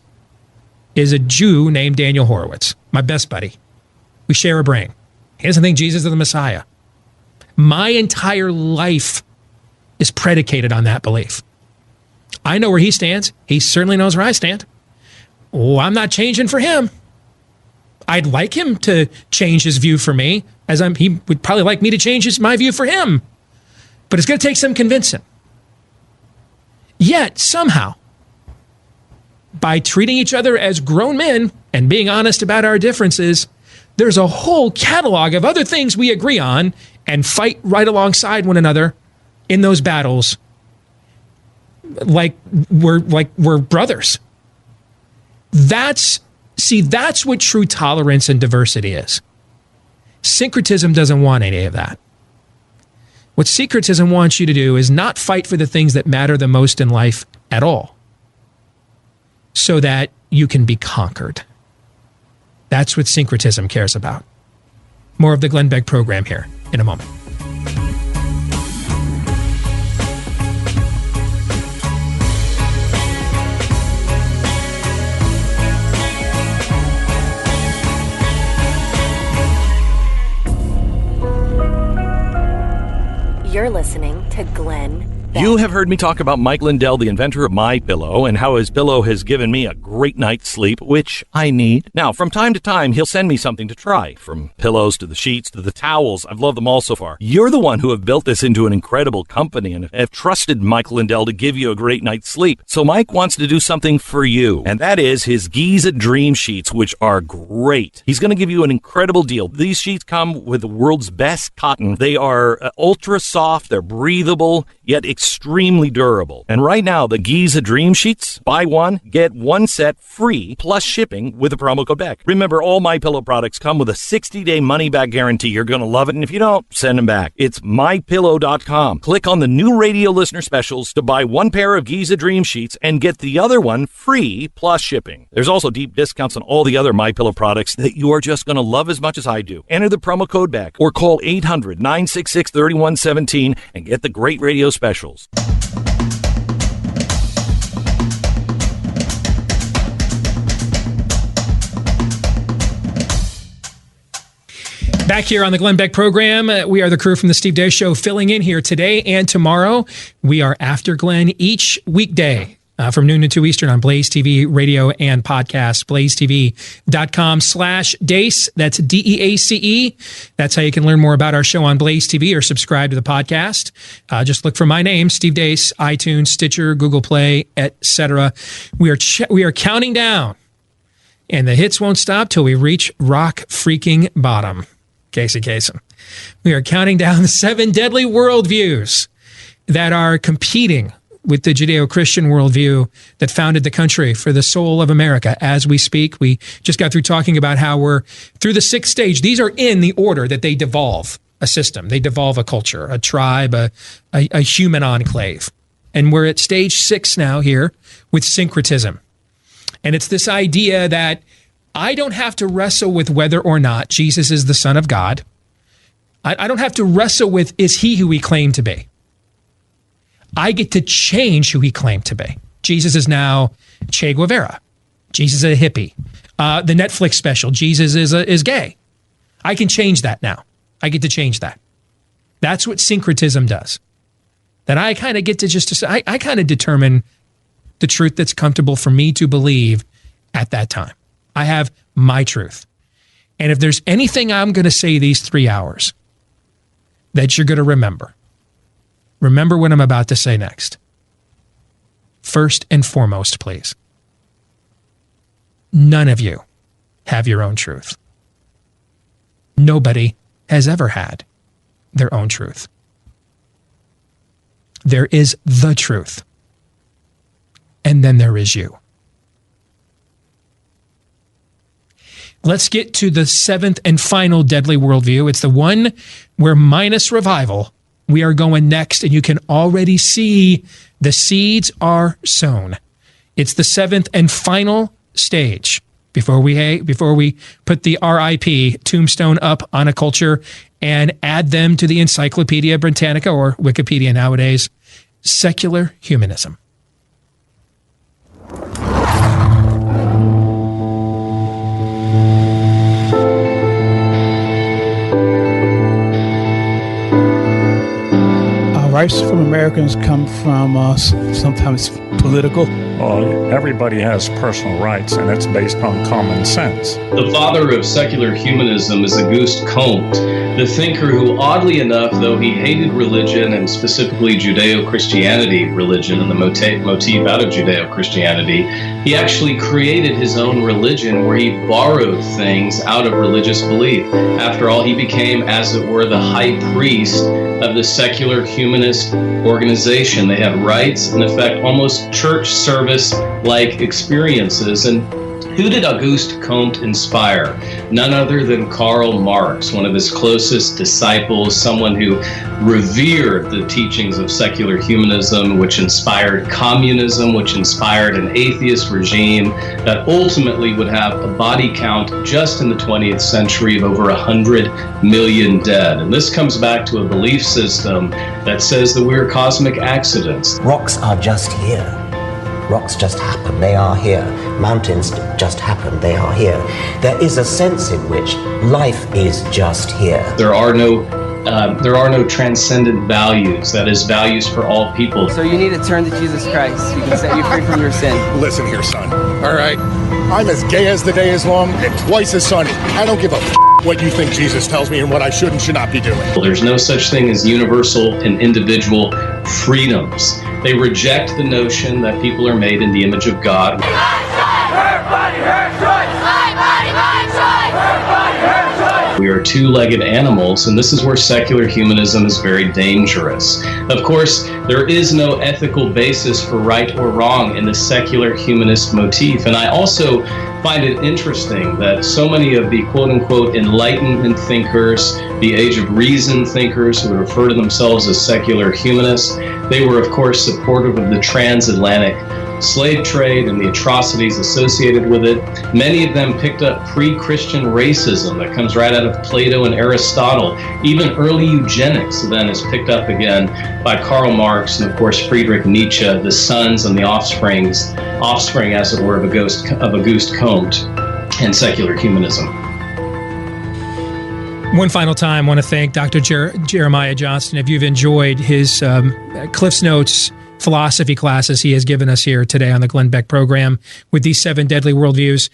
is a Jew named Daniel Horowitz, my best buddy. We share a brain. He doesn't think Jesus is the Messiah. My entire life is predicated on that belief. I know where he stands. He certainly knows where I stand. Oh, I'm not changing for him. I'd like him to change his view for me, he would probably like me to change my view for him. But it's going to take some convincing. Yet, somehow, by treating each other as grown men and being honest about our differences, there's a whole catalog of other things we agree on and fight right alongside one another in those battles like we're brothers. That's what true tolerance and diversity is. Syncretism doesn't want any of that. What syncretism wants you to do is not fight for the things that matter the most in life at all, so that you can be conquered. That's what syncretism cares about. More of the Glenn Beck program here in a moment.
You're listening to Glenn
You have heard me talk about Mike Lindell, the inventor of MyPillow, and how his pillow has given me a great night's sleep, which I need. Now, from time to time, he'll send me something to try, from pillows to the sheets to the towels. I've loved them all so far. You're the one who have built this into an incredible company and have trusted Mike Lindell to give you a great night's sleep. So Mike wants to do something for you, and that is his Giza Dream Sheets, which are great. He's going to give you an incredible deal. These sheets come with the world's best cotton. They are ultra soft, they're breathable, yet extremely durable. And right now, the Giza Dream Sheets, buy one, get one set free, plus shipping with the promo code Beck. Remember, all MyPillow products come with a 60-day money-back guarantee. You're going to love it, and if you don't, send them back. It's MyPillow.com. Click on the new radio listener specials to buy one pair of Giza Dream Sheets and get the other one free, plus shipping. There's also deep discounts on all the other MyPillow products that you are just going to love as much as I do. Enter the promo code Beck or call 800-966-3117 and get the great radio specials.
Back here on the Glenn Beck program, we are the crew from the Steve Deace Show filling in here today and tomorrow. We are after Glenn each weekday from noon to 2 Eastern on Blaze TV, radio, and podcast. BlazeTV.com/Deace. That's DEACE. That's how you can learn more about our show on Blaze TV or subscribe to the podcast. Just look for my name, Steve Deace, iTunes, Stitcher, Google Play, etc. We are counting down, and the hits won't stop till we reach rock freaking bottom. Casey Kasem. We are counting down the 7 deadly worldviews that are competing with the Judeo-Christian worldview that founded the country for the soul of America. As we speak, we just got through talking about how we're through the 6th stage. These are in the order that they devolve a system. They devolve a culture, a tribe, a human enclave. And we're at stage 6 now here with syncretism. And it's this idea that I don't have to wrestle with whether or not Jesus is the Son of God. I don't have to wrestle with, is he who he claimed to be? I get to change who he claimed to be. Jesus is now Che Guevara. Jesus is a hippie. The Netflix special, Jesus is gay. I can change that now. I get to change that. That's what syncretism does. That I kind of get to just, I kind of determine the truth that's comfortable for me to believe at that time. I have my truth. And if there's anything I'm going to say these 3 hours that you're going to remember what I'm about to say next. First and foremost, please. None of you have your own truth. Nobody has ever had their own truth. There is the truth. And then there is you. Let's get to the 7th and final deadly worldview. It's the one where, minus revival, we are going next, and you can already see the seeds are sown. It's the 7th and final stage before we put the RIP tombstone up on a culture and add them to the Encyclopedia Britannica, or Wikipedia nowadays, secular humanism.
Rights from Americans come from sometimes political.
Well, everybody has personal rights, and it's based on common sense.
The father of secular humanism is Auguste Comte, the thinker who, oddly enough, though he hated religion, and specifically Judeo-Christianity religion and the motif out of Judeo-Christianity, he actually created his own religion where he borrowed things out of religious belief. After all, he became, as it were, the high priest of the secular humanist organization. They had rites, in effect, almost church service-like experiences. And who did Auguste Comte inspire? None other than Karl Marx, one of his closest disciples, someone who revered the teachings of secular humanism, which inspired communism, which inspired an atheist regime that ultimately would have a body count just in the 20th century of over 100 million dead. And this comes back to a belief system that says that we're cosmic accidents.
Rocks are just here. Rocks just happen, they are here. Mountains just happen, they are here. There is a sense in which life is just here.
There are no there are no transcendent values, that is, values for all people.
So you need to turn to Jesus Christ. He can set you free from your sin.
Listen here, son. All right? I'm as gay as the day is long and twice as sunny. I don't give a what you think Jesus tells me and what I should and should not be doing.
Well, there's no such thing as universal and individual freedoms. They reject the notion that people are made in the image of God. We are two-legged animals, and this is where secular humanism is very dangerous. Of course, there is no ethical basis for right or wrong in the secular humanist motif, and I also find it interesting that so many of the quote-unquote Enlightenment thinkers, the Age of Reason thinkers who refer to themselves as secular humanists, they were, of course, supportive of the transatlantic slave trade and the atrocities associated with it. Many of them picked up pre-Christian racism that comes right out of Plato and Aristotle. Even early eugenics then is picked up again by Karl Marx and, of course, Friedrich Nietzsche, the sons and the offspring, as it were, of Auguste Comte and secular humanism.
One final time, I want to thank Dr. Jeremiah Johnston. If you've enjoyed his Cliff's Notes philosophy classes he has given us here today on the Glenn Beck program with these 7 deadly worldviews.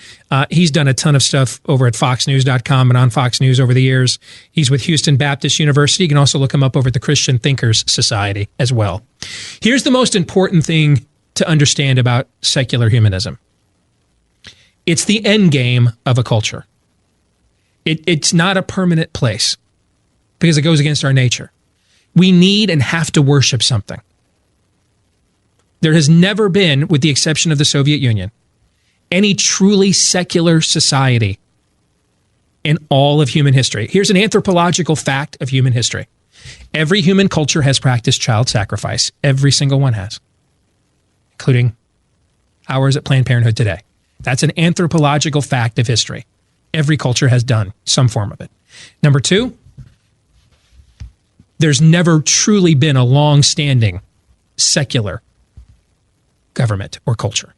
He's done a ton of stuff over at foxnews.com and on Fox News over the years. He's with Houston Baptist University. You can also look him up over at the Christian Thinkers Society as well. Here's the most important thing to understand about secular humanism. It's the end game of a culture. It's not a permanent place because it goes against our nature. We need and have to worship something. There has never been, with the exception of the Soviet Union, any truly secular society in all of human history. Here's an anthropological fact of human history. Every human culture has practiced child sacrifice. Every single one has, including ours at Planned Parenthood today. That's an anthropological fact of history. Every culture has done some form of it. Number 2, there's never truly been a long-standing secular government or culture.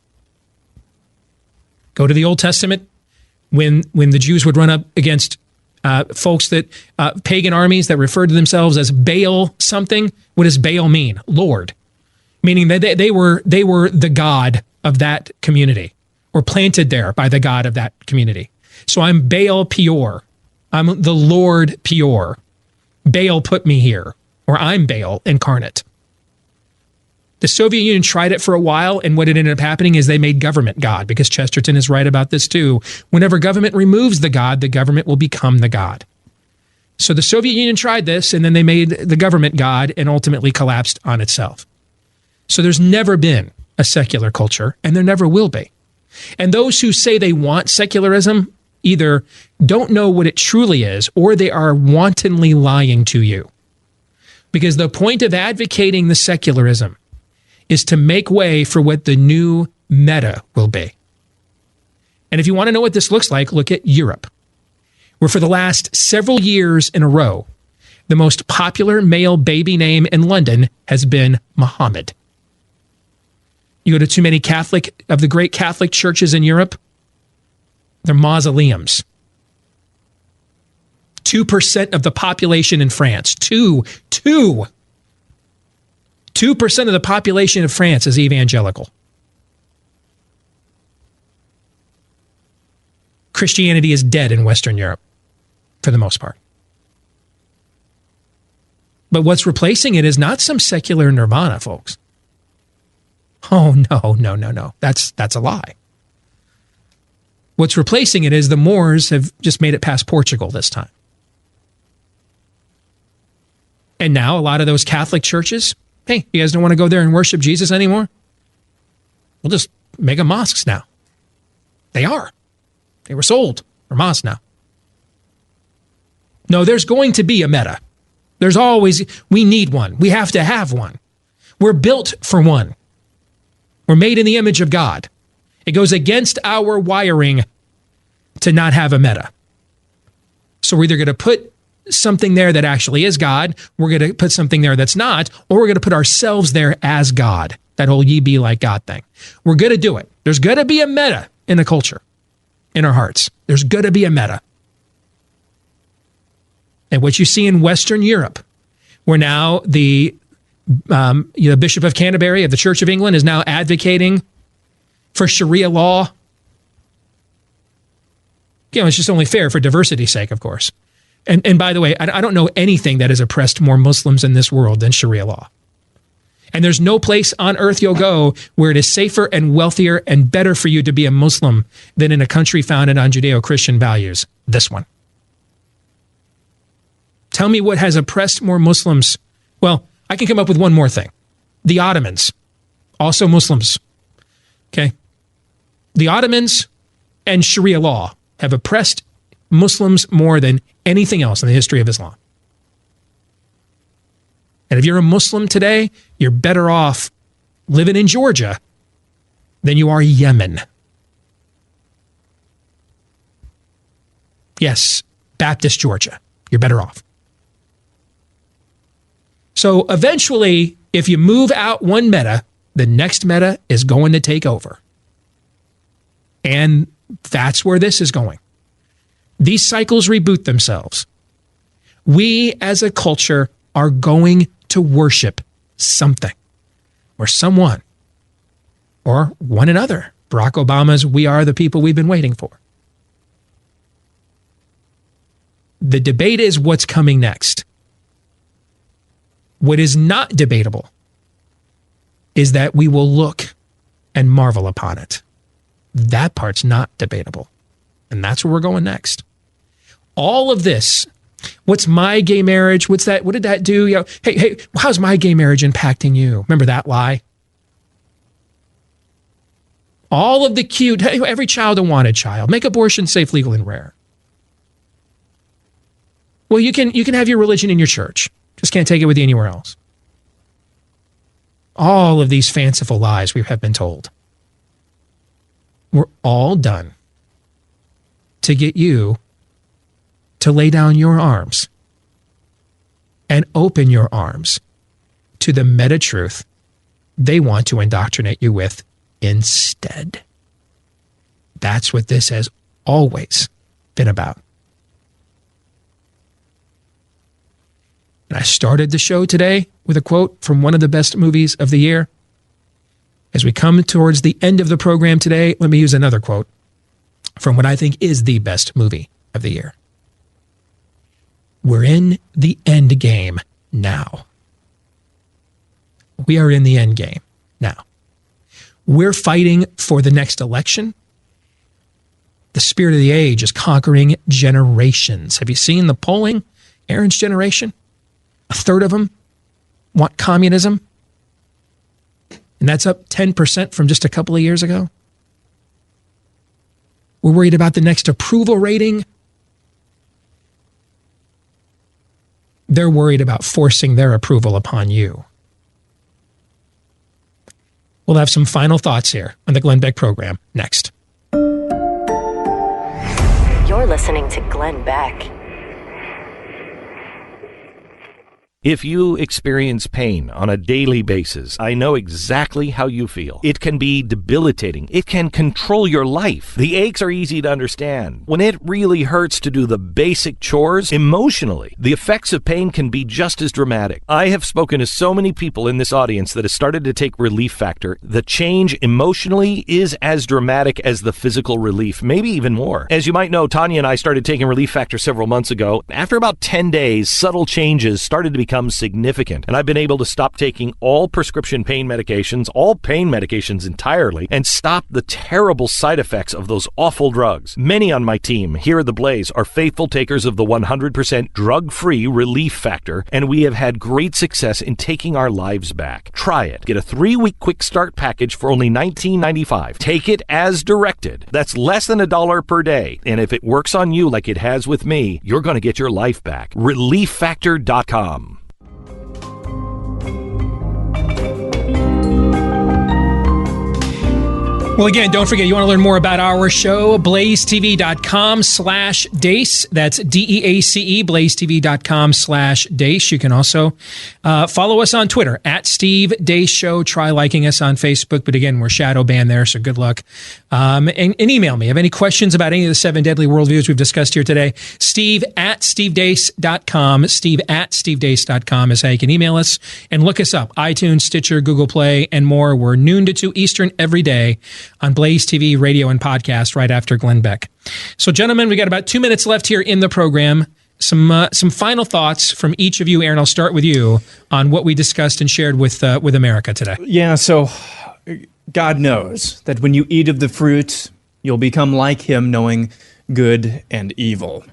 Go to the Old Testament when the Jews would run up against folks that pagan armies that referred to themselves as Baal something. What does Baal mean? Lord, meaning that they were the god of that community or planted there by the god of that community. So I'm Baal Peor. I'm the Lord Peor. Baal put me here, or I'm Baal incarnate. The Soviet Union tried it for a while, and what ended up happening is they made government God, because Chesterton is right about this too. Whenever government removes the God, the government will become the God. So the Soviet Union tried this, and then they made the government God and ultimately collapsed on itself. So there's never been a secular culture, and there never will be. And those who say they want secularism either don't know what it truly is, or they are wantonly lying to you. Because the point of advocating the secularism is to make way for what the new meta will be. And if you want to know what this looks like, look at Europe, where for the last several years in a row, the most popular male baby name in London has been Muhammad. You go to too many of the great Catholic churches in Europe, they're mausoleums. 2% of the population in France, 2% of the population of France is evangelical. Christianity is dead in Western Europe, for the most part. But what's replacing it is not some secular nirvana, folks. Oh, no. That's a lie. What's replacing it is the Moors have just made it past Portugal this time. And now a lot of those Catholic churches, hey, you guys don't want to go there and worship Jesus anymore? We'll just make them mosques now. They are. They were sold for mosques now. No, there's going to be a meta. There's always, we need one. We have to have one. We're built for one. We're made in the image of God. It goes against our wiring to not have a meta. So we're either going to put something there that actually is God, we're going to put something there that's not, or we're going to put ourselves there as God. That whole ye be like God thing. We're going to do it. There's going to be a meta in the culture, in our hearts. There's going to be a meta. And what you see in Western Europe, where now the Bishop of Canterbury of the Church of England is now advocating for Sharia law. It's just only fair for diversity's sake, of course. And by the way, I don't know anything that has oppressed more Muslims in this world than Sharia law. And there's no place on earth you'll go where it is safer and wealthier and better for you to be a Muslim than in a country founded on Judeo-Christian values. This one. Tell me what has oppressed more Muslims. Well, I can come up with one more thing. The Ottomans, also Muslims. Okay? The Ottomans and Sharia law have oppressed Muslims more than anything else in the history of Islam. And if you're a Muslim today, you're better off living in Georgia than you are Yemen. Yes, Baptist Georgia. You're better off. So eventually, if you move out one meta, the next meta is going to take over. And that's where this is going. These cycles reboot themselves. We as a culture are going to worship something or someone or one another. Barack Obama's "We are the people we've been waiting for." The debate is what's coming next. What is not debatable is that we will look and marvel upon it. That part's not debatable. And that's where we're going next. All of this, what's my gay marriage? What's that? What did that do? Hey, how's my gay marriage impacting you? Remember that lie? All of the cute, hey, every child a wanted child. Make abortion safe, legal, and rare. Well, you can have your religion in your church. Just can't take it with you anywhere else. All of these fanciful lies we have been told were all done to get you to lay down your arms and open your arms to the meta-truth they want to indoctrinate you with instead. That's what this has always been about. And I started the show today with a quote from one of the best movies of the year. As we come towards the end of the program today, let me use another quote from what I think is the best movie of the year. We're in the end game now. We are in the end game now. We're fighting for the next election. The spirit of the age is conquering generations. Have you seen the polling? Aaron's generation? A third of them want communism. And that's up 10% from just a couple of years ago. We're worried about the next approval rating. They're worried about forcing their approval upon you. We'll have some final thoughts here on the Glenn Beck program next.
You're listening to Glenn Beck.
If you experience pain on a daily basis, I know exactly how you feel. It can be debilitating. It can control your life. The aches are easy to understand. When it really hurts to do the basic chores, emotionally, the effects of pain can be just as dramatic. I have spoken to so many people in this audience that have started to take Relief Factor. The change emotionally is as dramatic as the physical relief, maybe even more. As you might know, Tanya and I started taking Relief Factor several months ago. After about 10 days, subtle changes started to become significant, and I've been able to stop taking all prescription pain medications, all pain medications entirely, and stop the terrible side effects of those awful drugs. Many on my team here at The Blaze are faithful takers of the 100% drug-free Relief Factor, and we have had great success in taking our lives back. Try it. Get a 3-week quick start package for only $19.95. Take it as directed. That's less than $1 per day, and if it works on you like it has with me, you're going to get your life back. ReliefFactor.com.
Well, again, don't forget, you want to learn more about our show, blazetv.com/Deace. That's DEACE, blazetv.com/Deace. You can also follow us on Twitter, @Steve Deace Show. Try liking us on Facebook. But again, we're shadow banned there, so good luck. And email me. Have any questions about any of the 7 deadly worldviews we've discussed here today? Steve@SteveDeace.com. Steve@SteveDeace.com is how you can email us. And look us up, iTunes, Stitcher, Google Play, and more. We're noon to 2 Eastern every day on Blaze TV, radio, and podcast right after Glenn Beck. So, gentlemen, we got about 2 minutes left here in the program. Some final thoughts from each of you. Aaron, I'll start with you on what we discussed and shared with America today.
Yeah, so God knows that when you eat of the fruit, you'll become like him, knowing good and evil.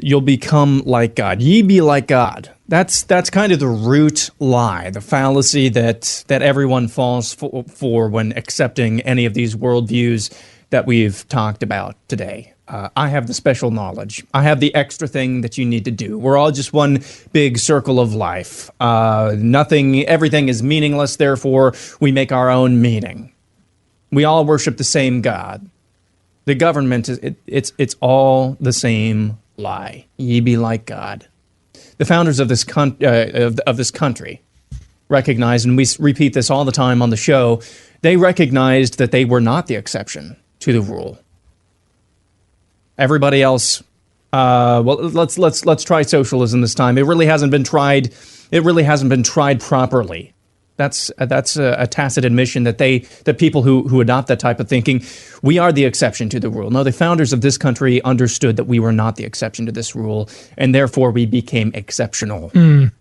You'll become like God. Ye be like God. That's kind of the root lie, the fallacy that everyone falls for when accepting any of these worldviews that we've talked about today. I have the special knowledge. I have the extra thing that you need to do. We're all just one big circle of life. Everything is meaningless, therefore we make our own meaning. We all worship the same God. The government, it's all the same lie. Ye be like God. The founders of this country recognized, and we repeat this all the time on the show, they recognized that they were not the exception to the rule. Everybody else, let's try socialism this time. It really hasn't been tried. It really hasn't been tried properly. That's a tacit admission that the people who adopt that type of thinking, we are the exception to the rule. No, the founders of this country understood that we were not the exception to this rule, and therefore we became exceptional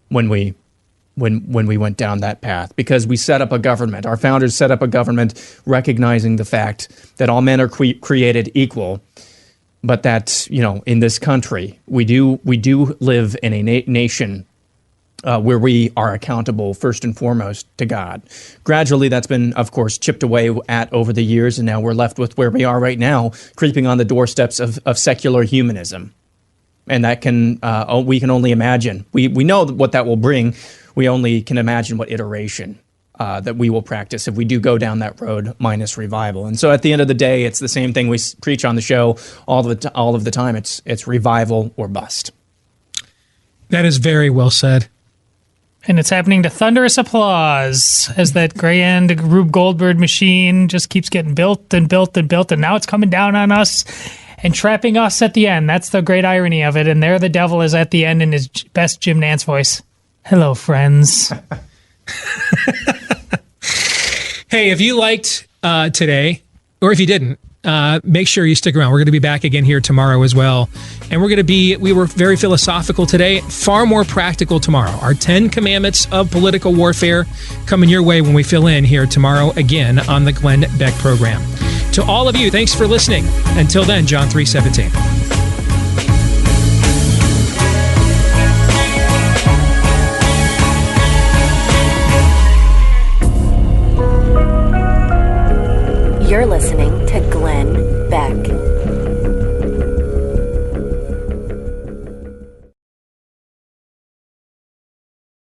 when we went down that path, because we set up a government. Our founders set up a government recognizing the fact that all men are created equal, but that, in this country we do live in a nation where we are accountable first and foremost to God. Gradually, that's been, of course, chipped away at over the years, and now we're left with where we are right now, creeping on the doorsteps of secular humanism. And that we can only imagine. We know what that will bring. We only can imagine what iteration that we will practice if we do go down that road, minus revival. And so at the end of the day, it's the same thing we preach on the show all of the time. It's revival or bust.
That is very well said.
And it's happening to thunderous applause as that grand Rube Goldberg machine just keeps getting built and built and built, and now it's coming down on us and trapping us at the end. That's the great irony of it. And there the devil is at the end in his best Jim Nantz voice. Hello, friends.
Hey, if you liked today, or if you didn't, make sure you stick around. We're going to be back again here tomorrow as well. And we were very philosophical today, far more practical tomorrow. Our 10 commandments of political warfare coming your way when we fill in here tomorrow again on the Glenn Beck program. To all of you, thanks for listening. Until then, John 3:17.